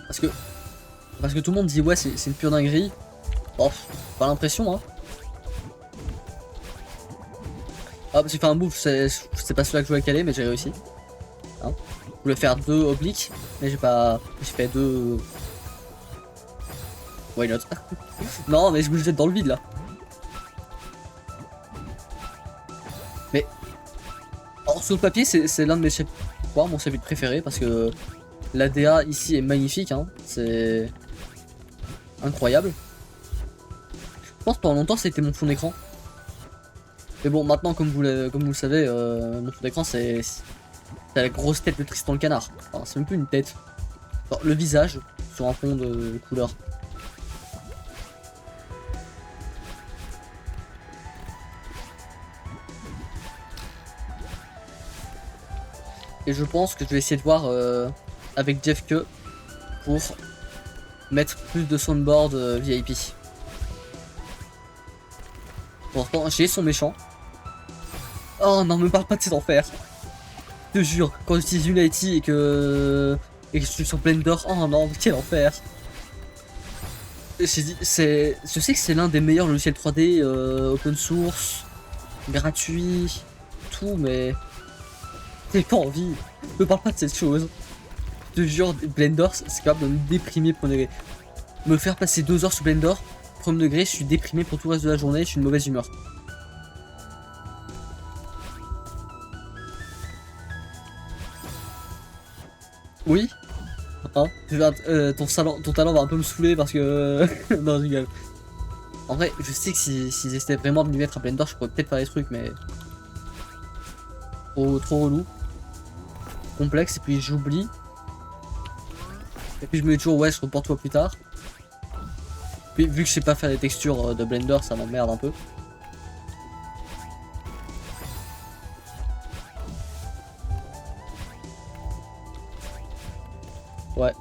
Parce que tout le monde dit ouais c'est une pure dinguerie. Oh, pas l'impression hein. Ah j'ai fait un move, c'est pas celui-là que je voulais caler mais j'ai réussi. Hein. Je voulais faire 2 obliques, mais j'ai fait 2. Why not? Non mais je me jette dans le vide là. Mais alors, sur le papier c'est l'un de mes chapitres, mon chapitre préféré parce que l'ADA ici est magnifique, hein. C'est incroyable. Je pense pendant longtemps c'était mon fond d'écran. Mais bon maintenant comme vous le savez, mon fond d'écran c'est la grosse tête de Tristan le Canard. Enfin, c'est même plus une tête. Genre, le visage sur un fond de couleur. Et je pense que je vais essayer de voir avec Jeff que pour mettre plus de soundboard VIP. Pourtant j'ai son méchant. Oh non me parle pas de cet enfer. Je te jure, quand j'utilise Unity et que je suis sur Blender, oh non quel enfer. Je sais que c'est l'un des meilleurs logiciels 3D open source, gratuit, tout mais j'ai pas envie. Me parle pas de cette chose. Je te jure, Blender c'est capable de me déprimer pour degré. Me faire passer 2 heures sur Blender, premier degré, je suis déprimé pour tout le reste de la journée, je suis de mauvaise humeur. Oui. Hein, ton talent va un peu me saouler parce que... non, je rigole. En vrai, je sais que s'ils essaient vraiment de m'y mettre à Blender, je pourrais peut-être faire des trucs, mais... Trop relou. Complexe, et puis j'oublie. Et puis je me dis toujours, ouais, je reporte-toi plus tard. Puis vu que je sais pas faire des textures de Blender, ça m'emmerde un peu. Ouais.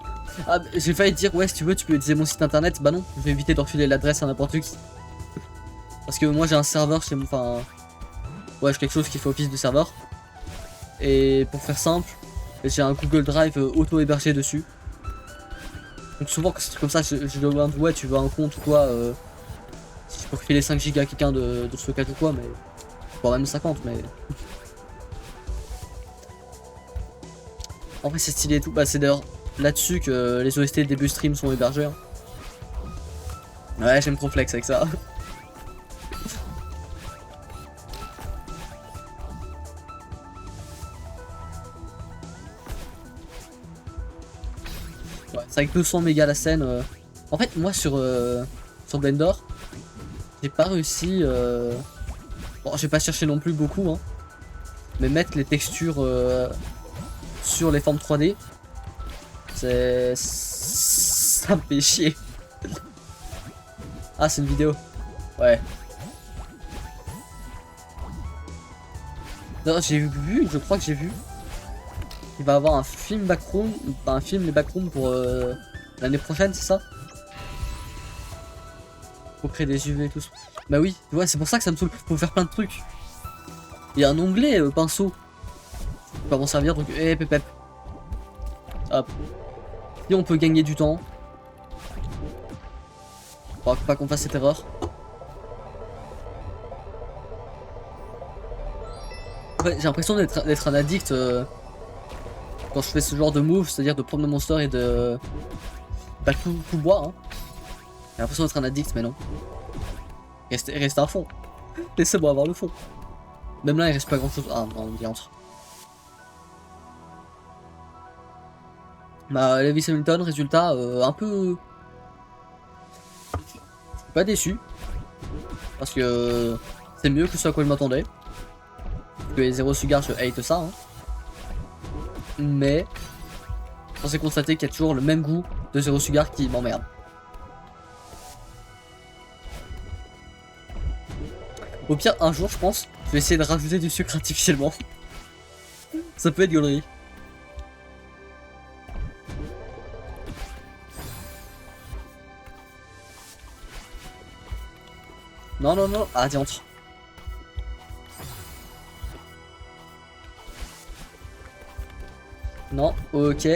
Ah, j'ai failli te dire, ouais, si tu veux, tu peux utiliser mon site internet. Bah non, je vais éviter de refiler l'adresse à n'importe qui. Parce que moi j'ai un serveur chez moi, enfin... Ouais, j'ai quelque chose qui fait office de serveur. Et pour faire simple, j'ai un Google Drive auto-hébergé dessus. Donc souvent quand c'est comme ça, je demande, ouais, tu veux un compte ou quoi, si je peux refiler 5 Go à quelqu'un de stockage ou quoi, mais... Bon, même 50, mais... En vrai c'est stylé et tout, bah c'est d'ailleurs là-dessus que les OST début stream sont hébergés. Hein. Ouais, j'aime trop flex avec ça. Ouais, c'est avec 200 mégas la scène. En fait, moi sur Blender, j'ai pas réussi. Bon, j'ai pas cherché non plus beaucoup, hein, mais mettre les textures sur les formes 3D, ça me fait chier. Ah, c'est une vidéo. Ouais. Non, j'ai vu, je crois que j'ai vu. Il va avoir un film backroom, un film les backrooms pour l'année prochaine, c'est ça? Faut créer des UV et tout. Bah oui, tu vois, c'est pour ça que ça me saoule. Faut faire plein de trucs. Il y a un onglet pinceau. Je peux pas m'en servir donc. Pep. Hop. Et on peut gagner du temps. Faut pas qu'on fasse cette erreur. Ouais, j'ai l'impression d'être un addict quand je fais ce genre de move, c'est-à-dire de prendre le monster et de pas tout boire. Hein. J'ai l'impression d'être un addict, mais non. Restez à fond. Laissez-moi avoir le fond. Même là, il reste pas grand-chose. Ah non, on y entre. Bah, Lewis Hamilton, résultat, un peu... Je suis pas déçu. Parce que c'est mieux que ce à quoi je m'attendais. Parce que les Zero Sugar, je hate ça. Hein. Mais on s'est constaté qu'il y a toujours le même goût de Zero Sugar qui m'emmerde. Au pire, un jour, je pense, je vais essayer de rajouter du sucre artificiellement. Ça peut être gaulerie. Non, non, non. Ah, diantre. Non, ok.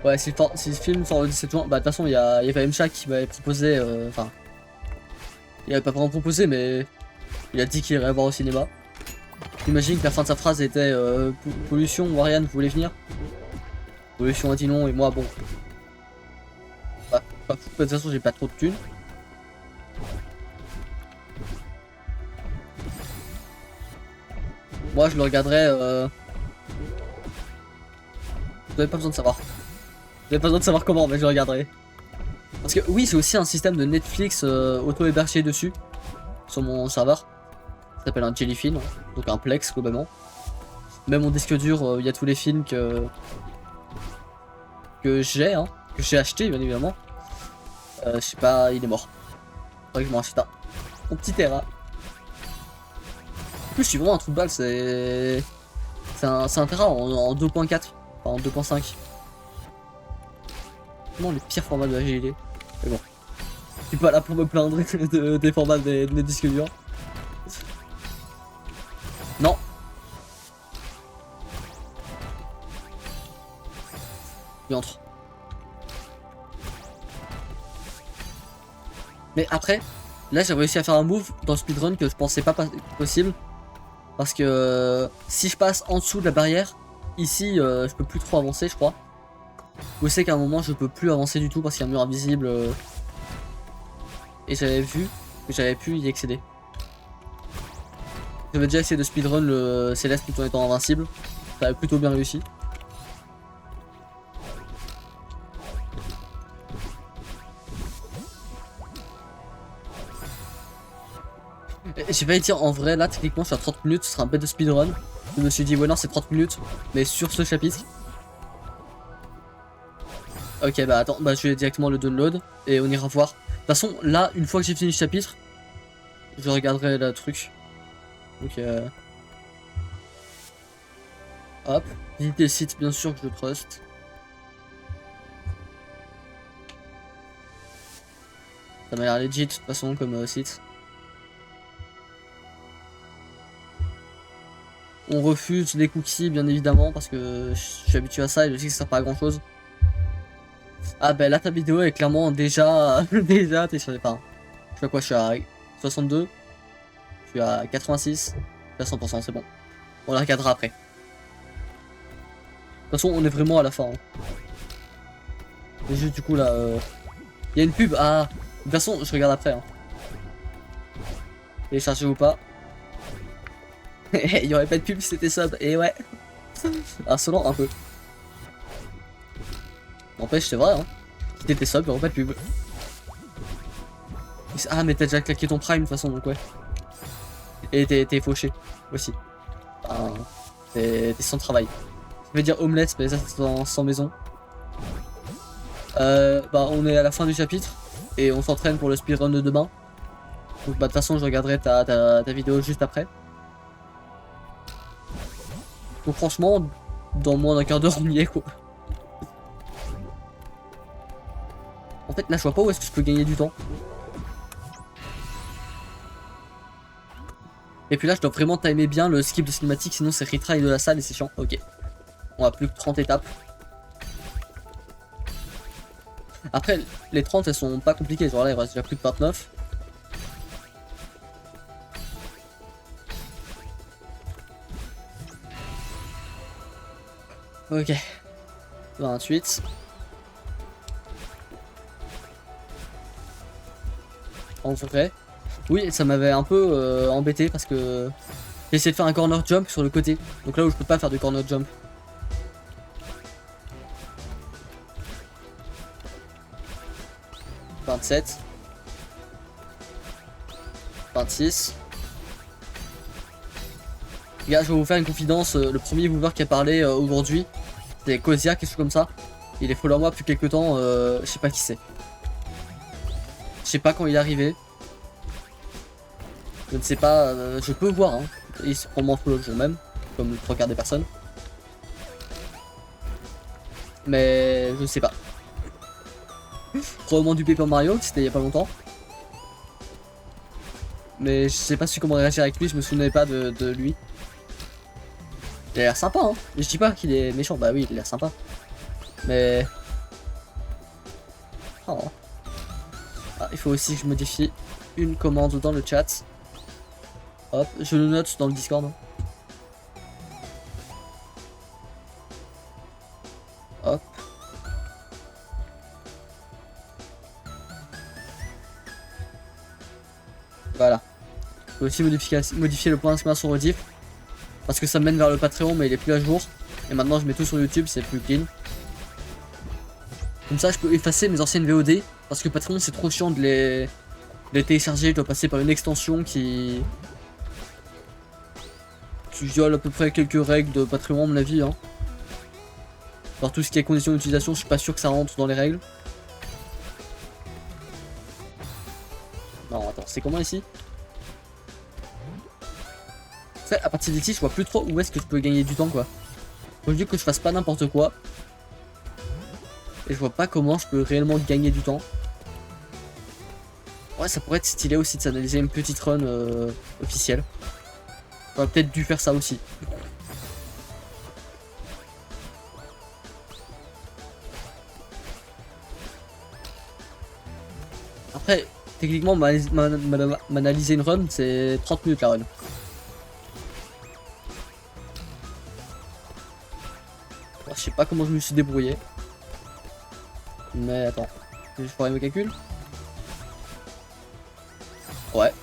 Ouais, si le film sort le 17 juin, bah de toute façon, il y avait Mcha qui m'avait proposé. Enfin. Il avait pas vraiment proposé, mais. Il a dit qu'il irait voir au cinéma. J'imagine que la fin de sa phrase était pollution, Warian, vous voulez venir? Pollution a dit non, et moi, bon. Bah, de toute façon, j'ai pas trop de thunes. Moi, je le regarderais. Vous avez pas besoin de savoir. Vous avez pas besoin de savoir comment, mais je le regarderai. Parce que oui, c'est aussi un système de Netflix auto-hébergé dessus. Sur mon serveur. Ça s'appelle un Jellyfin, donc un Plex globalement. Même mon disque dur, il y a tous les films que j'ai, hein, que j'ai acheté bien évidemment. Je sais pas, il est mort. Faudrait que je m'en achète un. Mon petit Terra. En plus, je suis vraiment un trou de balle, c'est un Terra en 2.4, enfin en 2.5. Vraiment le pire format de la GLD. Mais bon. Je suis pas là pour me plaindre des formats des disques durs. Non. Il entre. Mais après, là j'ai réussi à faire un move dans le speedrun que je pensais pas possible. Parce que si je passe en dessous de la barrière, ici je peux plus trop avancer je crois. Ou c'est qu'à un moment je peux plus avancer du tout parce qu'il y a un mur invisible. Et j'avais vu que j'avais pu y accéder. J'avais déjà essayé de speedrun le Céleste tout en étant invincible. Ça avait plutôt bien réussi. J'ai failli dire en vrai là techniquement je suis à 30 minutes, ce sera un bête de speedrun. Je me suis dit ouais non c'est 30 minutes, mais sur ce chapitre. Ok bah attends, bah je vais directement le download et on ira voir. De toute façon là une fois que j'ai fini le chapitre, je regarderai le truc. Donc hop, visiter le site bien sûr que je trust. Ça m'a l'air legit de toute façon comme site. On refuse les cookies bien évidemment parce que je suis habitué à ça et je sais que ça sert pas à grand chose. Ah bah là ta vidéo est clairement déjà déjà t'es sur les pas. Je sais pas quoi, je suis à 62, je suis à 86, je suis à 100%, c'est bon. On la regardera après. De toute façon on est vraiment à la fin. Hein. Et juste du coup là, il y a une pub. Ah, de toute façon je regarde après. Hein. Télécharger ou pas. Il y aurait pas de pub si c'était sub. Et ouais. Insolent un peu. N'empêche c'est vrai hein. Si t'étais sub, il y aurait pas de pub. Ah mais t'as déjà claqué ton prime de toute façon donc ouais. Et t'es fauché aussi. Enfin, t'es sans travail. Je vais dire homeless mais ça c'est sans maison. Bah on est à la fin du chapitre. Et on s'entraîne pour le speedrun de demain. Donc bah de toute façon je regarderai ta vidéo juste après. Donc franchement, dans moins d'un quart d'heure on y est quoi. En fait là je vois pas où est-ce que je peux gagner du temps. Et puis là je dois vraiment timer bien le skip de cinématique sinon c'est retry de la salle et c'est chiant. Ok. On a plus que 30 étapes. Après les 30 elles sont pas compliquées, genre là il reste déjà plus que 29. Ok. 28. En vrai. Oui, ça m'avait un peu embêté parce que j'ai essayé de faire un corner jump sur le côté. Donc là où je peux pas faire de corner jump. « 27. 26. Les gars, je vais vous faire une confidence. Le premier viewer qui a parlé aujourd'hui, c'est Kozia, quelque chose comme ça. Il est follow moi depuis quelques temps. Je sais pas qui c'est. Je sais pas quand il est arrivé. Je ne sais pas. Je peux voir. Hein. Il se prend follow le jour même, comme le 3/4 des personnes. Mais je ne sais pas. Probablement du Paper Mario, c'était il y a pas longtemps. Mais je sais pas si comment réagir avec lui, je me souvenais pas de lui. Il a l'air sympa, hein. Je dis pas qu'il est méchant, bah oui, il a l'air sympa. Mais... Oh. Ah, il faut aussi que je modifie une commande dans le chat. Hop, je le note dans le Discord. Hop. Voilà. Je peux aussi modifier le point d'exclamation rediff. Parce que ça mène vers le Patreon, mais il est plus à jour. Et maintenant je mets tout sur YouTube, c'est plus clean. Comme ça je peux effacer mes anciennes VOD. Parce que Patreon c'est trop chiant de les télécharger. Je dois passer par une extension qui viole à peu près quelques règles de Patreon à mon avis. Hein. Dans tout ce qui est conditions d'utilisation, je suis pas sûr que ça rentre dans les règles. Non, attends, c'est comment ici? En fait, à partir d'ici, je vois plus trop où est-ce que je peux gagner du temps, quoi. Faut juste que je fasse pas n'importe quoi. Et je vois pas comment je peux réellement gagner du temps. Ouais, ça pourrait être stylé aussi de s'analyser une petite run officielle. J'aurais peut-être dû faire ça aussi. Après, techniquement, m'analyser une run, c'est 30 minutes la run. Alors, je sais pas comment je me suis débrouillé. Mais attends, je ferai mes calculs. Ouais.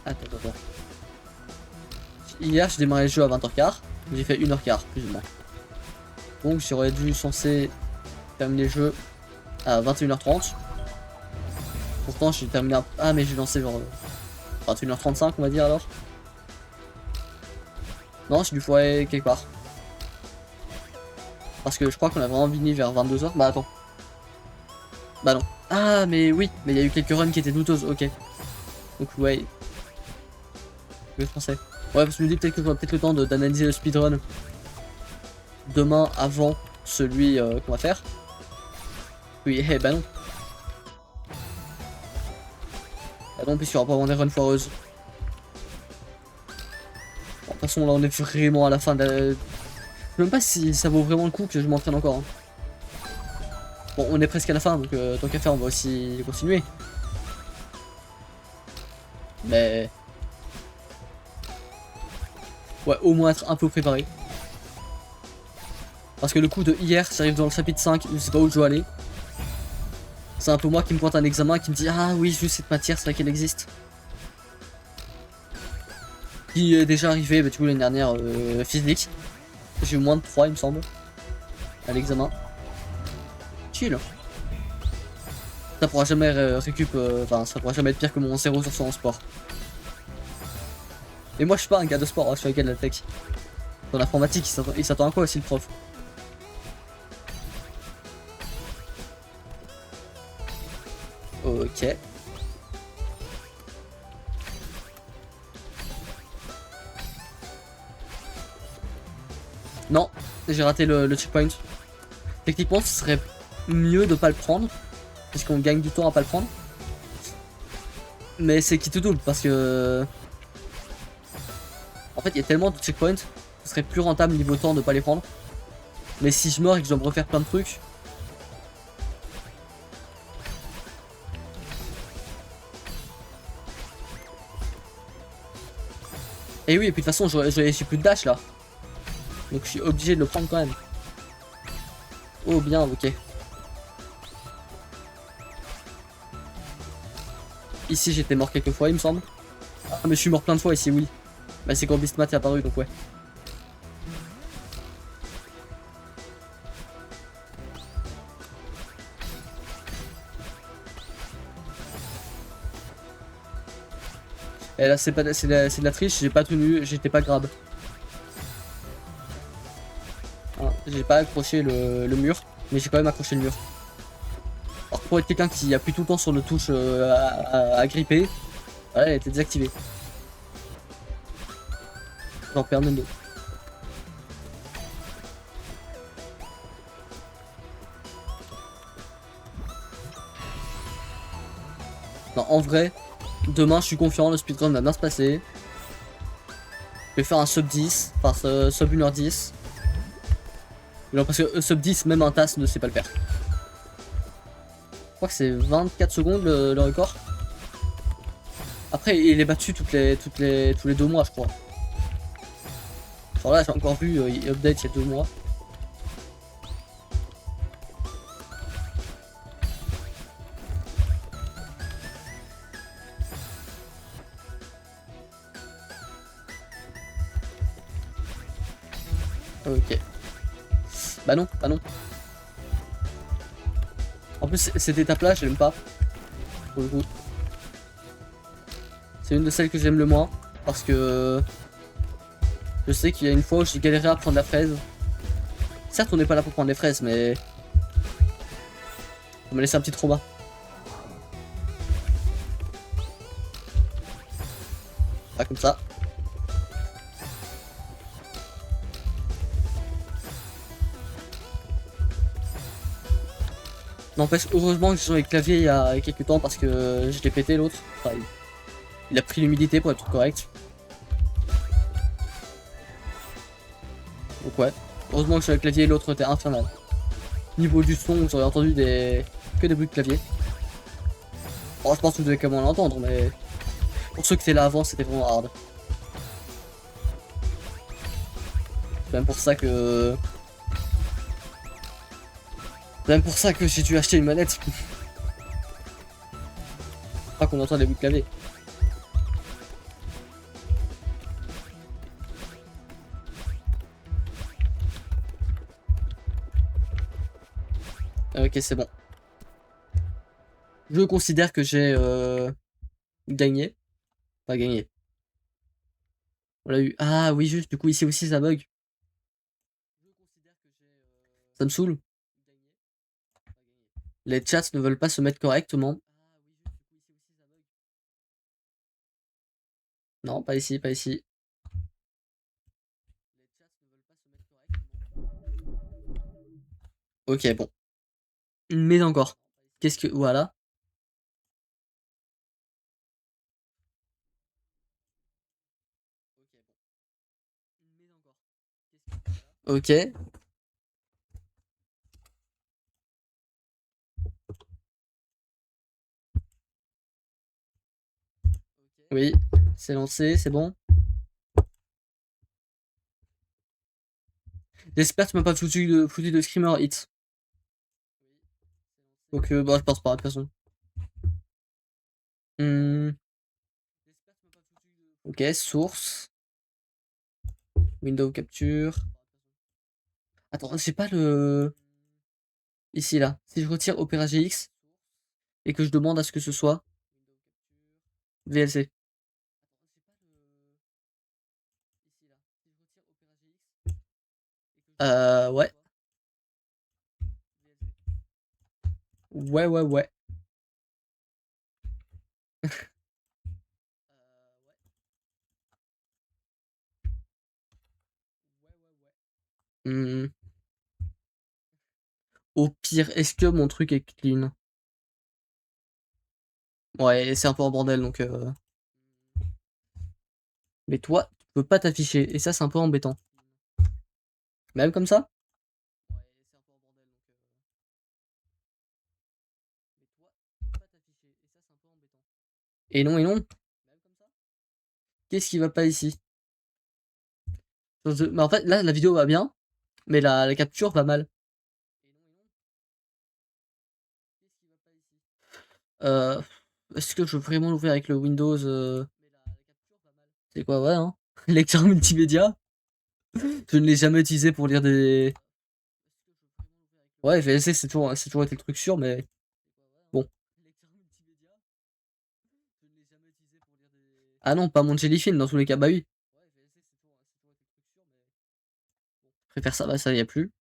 Attends. Hier, j'ai démarré le jeu à 20h15. J'ai fait 1h15, plus ou moins. Donc, j'aurais dû censé terminer le jeu à 21h30. Pourtant, j'ai terminé un... Ah, mais j'ai lancé genre 21h35, on va dire alors. Non, j'ai dû foirer quelque part. Parce que je crois qu'on a vraiment fini vers 22h. Bah, attends. Bah, non. Ah, mais oui, mais il y a eu quelques runs qui étaient douteuses, ok. Donc, ouais. Je pensais. Ouais, parce que je me dis peut-être que j'aurai peut-être le temps d'analyser le speedrun demain avant celui qu'on va faire. Oui, eh bah non. Ah non, puisqu'il y aura pas vraiment des runs foireuses. Bon, de toute façon, là, on est vraiment à la fin de la... Je sais même pas si ça vaut vraiment le coup que je m'entraîne encore. Hein. Bon, on est presque à la fin, donc tant qu'à faire, on va aussi continuer. Mais... Ouais, au moins être un peu préparé. Parce que le coup de hier, j'arrive dans le chapitre 5, je sais pas où je dois aller. C'est un peu moi qui me pointe un examen qui me dit ah oui, juste cette matière, c'est vrai qu'elle existe. Qui est déjà arrivé, bah, du coup l'année dernière, physique. J'ai eu moins de 3 il me semble. À l'examen. Chill. Ça pourra jamais enfin ça pourra jamais être pire que mon 0 sur 100 en sport. Et moi je suis pas un gars de sport, hein, je suis un gars de la tech. Dans l'informatique, il s'attend à quoi aussi le prof? Ok. Non, j'ai raté le checkpoint. Techniquement, ce serait mieux de pas le prendre. Parce qu'on gagne du temps à pas le prendre. Mais c'est qui tout double parce que... En fait, il y a tellement de checkpoints. Ce serait plus rentable niveau temps de pas les prendre. Mais si je meurs et que je dois me refaire plein de trucs... Et oui, et puis de toute façon, j'ai plus de dash là. Donc je suis obligé de le prendre quand même. Oh bien, ok. Ici j'étais mort quelques fois il me semble. Ah mais je suis mort plein de fois ici, oui. Bah c'est quand Beastmat est apparu donc ouais. Et là, c'est de la triche, j'ai pas tenu, j'étais pas grab. Hein, j'ai pas accroché le mur, mais j'ai quand même accroché le mur. Alors pour être quelqu'un qui appuie tout le temps sur le touche à gripper, voilà, elle était désactivée. J'en perds même deux. Non, en vrai, demain je suis confiant, le speedrun va bien se passer. Je vais faire un sub 10, enfin sub 1h10. Non, parce que sub 10, même un TAS ne sait pas le faire. Je crois que c'est 24 secondes le record. Après, il est battu tous les 2 mois, je crois. Alors là, j'ai encore vu, il update il y a 2 mois. Ok. Bah non, bah non. En plus, cette étape-là, je l'aime pas. Pour le coup. C'est une de celles que j'aime le moins. Parce que je sais qu'il y a une fois où j'ai galéré à prendre la fraise. Certes, on n'est pas là pour prendre les fraises, mais ça m'a laissé un petit trauma. Pas comme ça. N'empêche, heureusement que j'ai changé le clavier il y a quelques temps parce que je l'ai pété l'autre. Enfin, il a pris l'humidité pour être correct. Donc ouais, heureusement que j'ai changé le clavier, l'autre était infernal. Niveau du son, j'aurais entendu que des bruits de clavier. Bon, je pense que vous devez quand même l'entendre, mais pour ceux qui étaient là avant, c'était vraiment hard. C'est même pour ça que... C'est même pour ça que j'ai dû acheter une manette. Pas qu'on entend les bruits de clavier. Ok, c'est bon. Je considère que j'ai gagné. Pas gagné. On l'a eu. Ah oui, juste, du coup, ici aussi, ça bug. Ça me saoule. Les chats ne veulent pas se mettre correctement. Non, pas ici, pas ici. Ok, bon. Mais encore. Qu'est-ce que... Voilà. Ok. Oui, c'est lancé, c'est bon. J'espère que tu m'as pas foutu de screamer hit. Donc, bah, je pense pas, de toute façon. Hmm. Ok, source. Window capture. Attends, j'ai pas le... Ici, là. Si je retire Opera GX et que je demande à ce que ce soit VLC. Ouais. Ouais, ouais, ouais. Hmm. Au pire, est-ce que mon truc est clean? Ouais, c'est un peu en bordel, donc... Mais toi, tu peux pas t'afficher, et ça, c'est un peu embêtant. Même comme ça? Et non, et non. Qu'est-ce qui va pas ici? Mais en fait, là, la vidéo va bien, mais la capture va mal. Euh, Est-ce que je veux vraiment l'ouvrir avec le Windows C'est quoi, ouais, hein? Lecteur multimédia? Je ne l'ai jamais utilisé pour lire des... Ouais, VLC, c'est toujours été le truc sûr, mais... Bon. Ah non, pas mon Jellyfin dans tous les cas, bah oui. Je préfère ça, bah ça y a plus.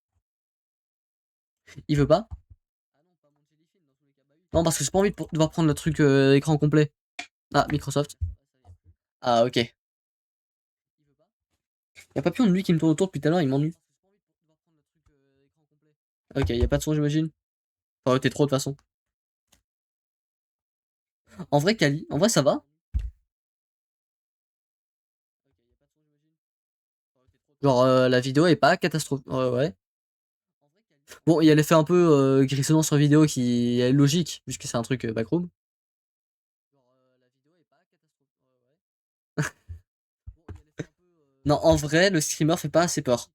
Il veut pas? Non, parce que j'ai pas envie de devoir prendre le truc écran complet. Ah, Microsoft. Ah, ok. Y'a pas plus de lui qui me tourne autour depuis tout à l'heure, il m'ennuie. Ok, y'a pas de son, j'imagine. Ça aurait été trop de toute façon. En vrai, Kali, en vrai, ça va. Genre, la vidéo est pas catastrophique. Ouais. Bon, il y a l'effet un peu grissonnant sur vidéo qui est logique, puisque c'est un truc backroom. Non, en vrai, le streamer fait pas assez peur.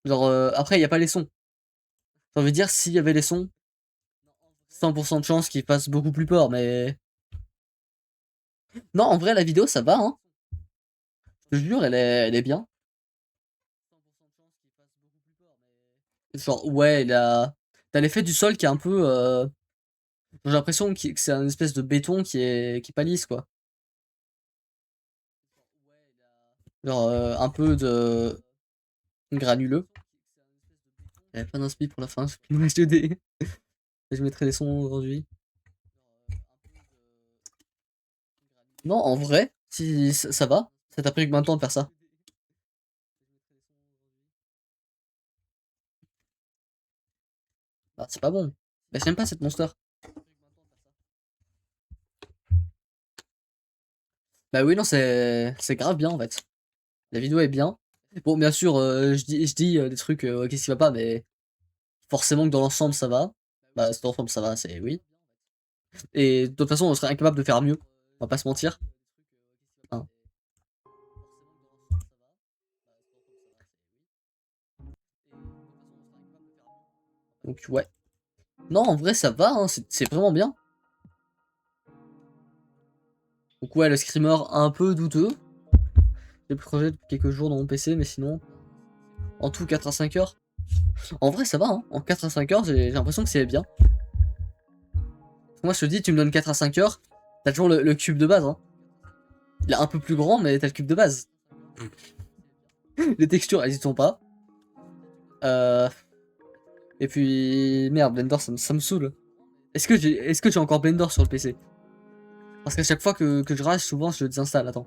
Genre, après, il y a pas les sons. J'ai envie de dire, s'il y avait les sons, 100% de chance qu'il fasse beaucoup plus peur, mais... Non, en vrai, la vidéo, ça va, hein. Je te jure, elle est bien. Genre, ouais, t'as l'effet du sol qui est un peu... J'ai l'impression que c'est un espèce de béton qui est pas lisse, quoi. Genre, un peu de granuleux. Il y avait pas d'inspi pour la fin, c'est une HDD. Je mettrai les sons aujourd'hui. Non, en vrai, si ça va. Ça t'a pris combien de temps de faire ça? Bah, c'est pas bon. Bah, j'aime pas cette monster. Bah oui, non, c'est grave bien en fait. La vidéo est bien. Bon, bien sûr, je dis des trucs, qu'est-ce qui va pas, mais forcément que dans l'ensemble ça va. Bah, dans l'ensemble ça va, c'est oui. Et de toute façon, on serait incapable de faire mieux. On va pas se mentir. Hein. Donc, ouais. Non, en vrai, ça va, hein, c'est vraiment bien. Donc, ouais, le screamer un peu douteux. J'ai projet depuis quelques jours dans mon PC, mais sinon, en tout 4 à 5 heures. En vrai, ça va, hein. En 4 à 5 heures, j'ai l'impression que c'est bien. Moi, je te dis, tu me donnes 4 à 5 heures, t'as toujours le cube de base, hein. Il est un peu plus grand, mais t'as le cube de base. Les textures, elles y sont pas. Et puis, merde, Blender, ça me saoule. Est-ce que j'ai encore Blender sur le PC? Parce qu'à chaque fois que je rage, souvent, je le désinstalle. Attends.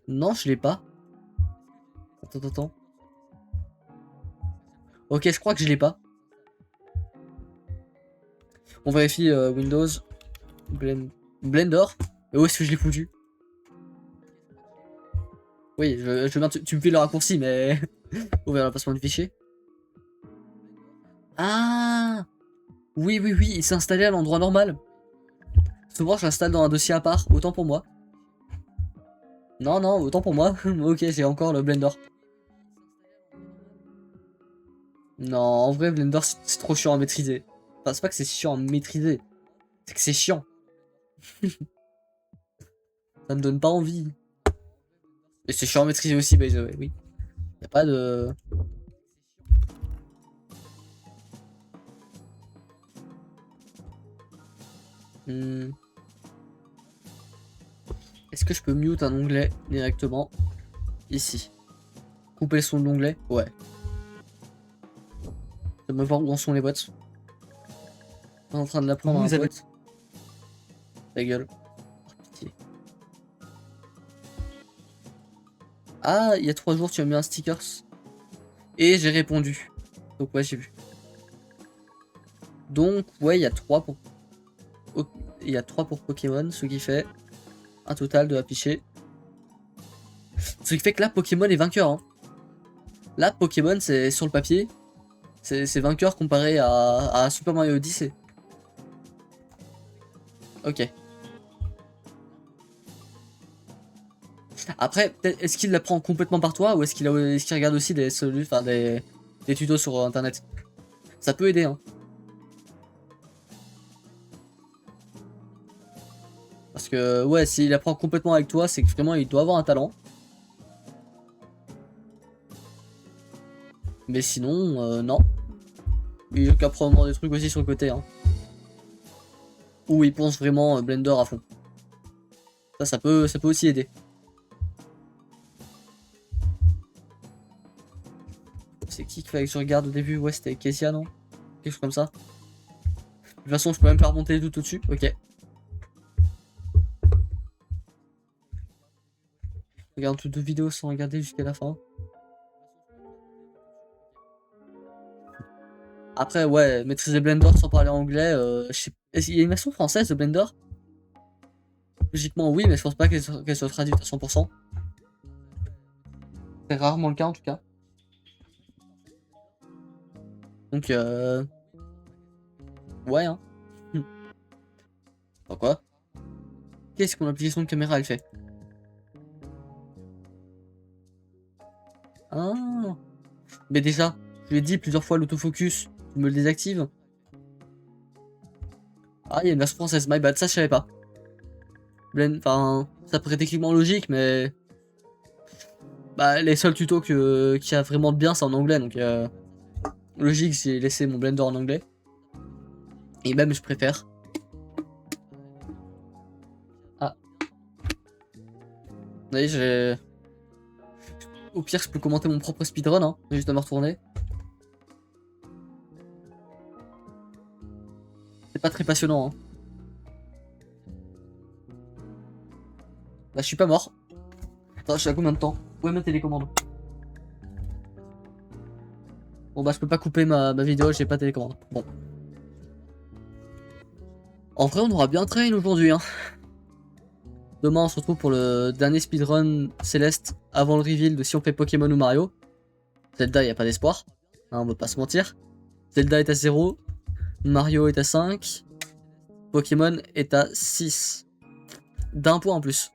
Non, je l'ai pas. Attends. Ok, je crois que je l'ai pas. On vérifie Windows. Blender. Et où est-ce que je l'ai foutu? Oui, tu me fais le raccourci, mais... Ouvrir l'emplacement du fichier. Ah oui, il s'est installé à l'endroit normal. Souvent, je l'installe dans un dossier à part. Autant pour moi. Non, autant pour moi. Ok, j'ai encore le Blender. Non, en vrai, Blender, c'est trop chiant à maîtriser. Enfin, c'est pas que c'est chiant à maîtriser. C'est que c'est chiant. Ça me donne pas envie. Et c'est chiant à maîtriser aussi, by the way, oui. Y a pas de... Hmm. Est-ce que je peux mute un onglet directement ici? Couper le son de l'onglet? Ouais. Je me voir où en sont les boîtes. On est en train de la prendre Vous à avez- boîte. Ta gueule. Oh, pitié. Ah, il y a 3 jours, tu as mis un stickers. Et j'ai répondu. Donc ouais, j'ai vu. Donc ouais, il y a 3 pour... Il y a 3 pour Pokémon, ce qui fait un total de affiché. Ce qui fait que là, Pokémon est vainqueur. Hein. Là, Pokémon, c'est sur le papier. C'est vainqueur comparé à Super Mario Odyssey. Ok. Après, est-ce qu'il la prend complètement par toi ou est-ce qu'il regarde aussi des tutos sur internet? Ça peut aider, hein. Parce que, ouais, s'il apprend complètement avec toi, c'est que vraiment il doit avoir un talent. Mais sinon, non. Il doit apprendre des trucs aussi sur le côté, hein. où ils pensent vraiment Blender à fond. Ça peut aussi aider. C'est qui qu'il fallait que je regarde au début? Ouais, c'était Kezia, non? Quelque chose comme ça. De toute façon, je peux même pas remonter tout au-dessus. Ok. Regarde toutes les vidéos sans regarder jusqu'à la fin. Après, ouais, maîtriser Blender sans parler anglais, il y a une version française de Blender? Logiquement, oui, mais je pense pas qu'elle soit traduite à 100%. C'est rarement le cas en tout cas. Donc, ouais, hein. Pourquoi? Qu'est-ce que mon application de caméra elle fait? Ah. Mais déjà, je l'ai dit plusieurs fois, l'autofocus, tu me le désactives. Ah, il y a une version française, my bad, ça je savais pas. Enfin, ça paraît techniquement logique, mais... Bah, les seuls tutos qu'il y a vraiment de bien, c'est en anglais, donc... Logique, j'ai laissé mon Blender en anglais. Et même, je préfère. Ah. Vous voyez, j'ai... Au pire, je peux commenter mon propre speedrun, hein. J'ai juste à me retourner. C'est pas très passionnant, hein. Là, je suis pas mort. Attends, je suis à combien de temps? Où est ma télécommande? Bon bah je peux pas couper ma vidéo, j'ai pas de télécommande. Bon. En vrai on aura bien train aujourd'hui, hein. Demain on se retrouve pour le dernier speedrun Céleste avant le reveal de si on fait Pokémon ou Mario. Zelda y a pas d'espoir, hein, on va pas se mentir. Zelda est à 0, Mario est à 5, Pokémon est à 6. D'un point en plus.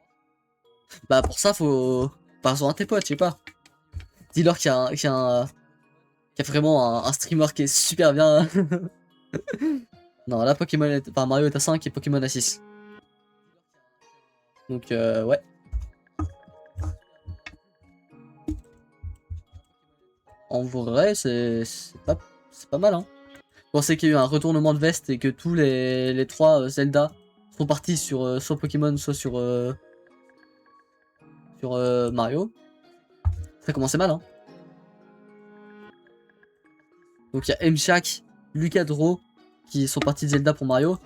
Bah pour ça faut... Parle-en à tes potes, je sais pas. Dis-leur qu'il y a vraiment un streamer qui est super bien. Non, là Pokémon enfin, Mario est à 5 et Pokémon à 6. Donc ouais. En vrai, c'est pas mal, hein. Je pensais qu'il y a eu un retournement de veste et que tous les 3 Zelda sont partis sur soit Pokémon, soit sur Mario. Ça commençait mal, hein. Donc il y a Mshak, Lucadro qui sont partis de Zelda pour Mario.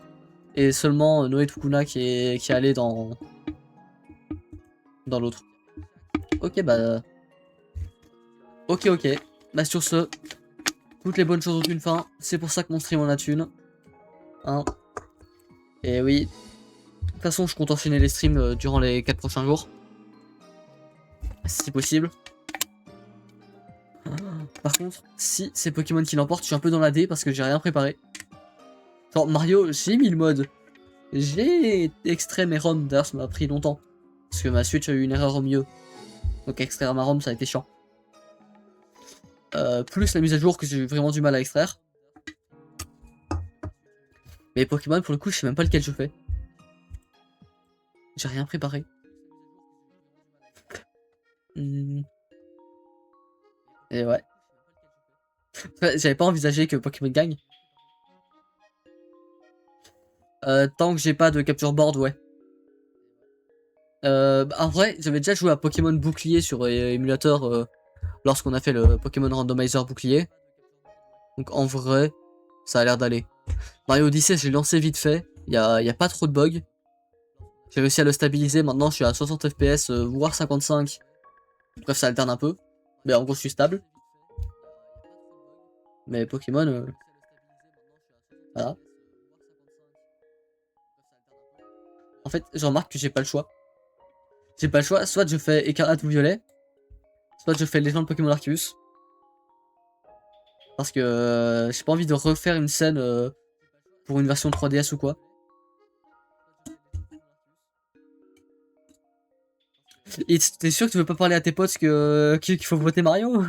Et seulement Noé Tukuna qui est allé dans l'autre. Ok, bah... Ok. Bah sur ce, toutes les bonnes choses ont une fin. C'est pour ça que mon stream en a une. Hein. Et oui. De toute façon, je compte enchaîner les streams durant les 4 prochains jours. Si possible. Par contre, si c'est Pokémon qui l'emporte, je suis un peu dans la D parce que j'ai rien préparé. Genre Mario, j'ai mis le mode. J'ai extrait mes ROM, d'ailleurs ça m'a pris longtemps. Parce que ma Switch a eu une erreur au milieu. Donc extraire ma ROM ça a été chiant. Plus la mise à jour que j'ai eu vraiment du mal à extraire. Mais Pokémon pour le coup je sais même pas lequel je fais. J'ai rien préparé. Et ouais. J'avais pas envisagé que Pokémon gagne. Tant que j'ai pas de capture board, ouais. En vrai, j'avais déjà joué à Pokémon Bouclier sur émulateur lorsqu'on a fait le Pokémon Randomizer Bouclier. Donc en vrai, ça a l'air d'aller. Mario Odyssey, j'ai lancé vite fait. Y a pas trop de bugs. J'ai réussi à le stabiliser. Maintenant, je suis à 60 FPS, voire 55. Bref, ça alterne un peu. Mais en gros, je suis stable. Mais Pokémon, voilà. En fait, je remarque que j'ai pas le choix. J'ai pas le choix, soit je fais Écarlate ou Violet, soit je fais Légende Pokémon Arceus. Parce que j'ai pas envie de refaire une scène pour une version 3DS ou quoi. Et t'es sûr que tu veux pas parler à tes potes qu'il faut voter Mario?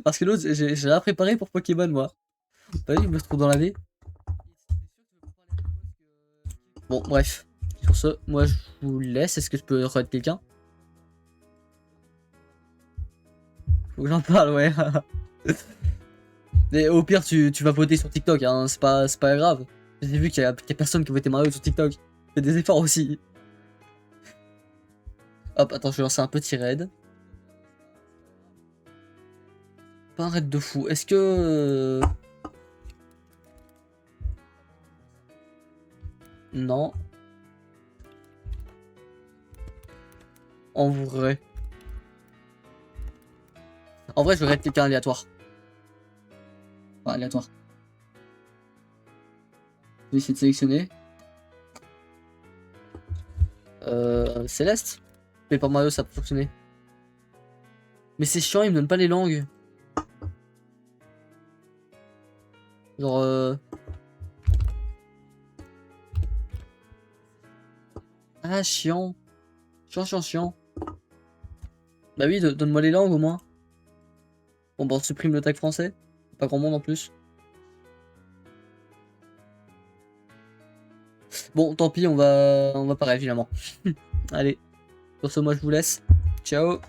Parce que l'autre, j'ai rien préparé pour Pokémon, moi. Bah oui, je me trouve dans la V. Bon, bref. Sur ce, moi je vous laisse. Est-ce que je peux remettre quelqu'un? Faut que j'en parle, ouais. Mais au pire, tu vas voter sur TikTok, hein. C'est pas grave. J'ai vu qu'il y a personne qui votait Mario sur TikTok. Fais des efforts aussi. Hop, attends, je vais lancer un petit raid. Pas un raid de fou. Est-ce que... Non. En vrai. En vrai, je vais raid quelqu'un aléatoire. Enfin, aléatoire. Je vais essayer de sélectionner. Céleste. Mais par Mario, ça peut fonctionner. Mais c'est chiant, il me donne pas les langues. Genre... Ah, chiant. Chiant. Bah oui, donne-moi les langues au moins. Bon, bah on supprime le tag français. Pas grand monde en plus. Bon, tant pis, on va pareil finalement. Allez, sur ce, moi je vous laisse. Ciao.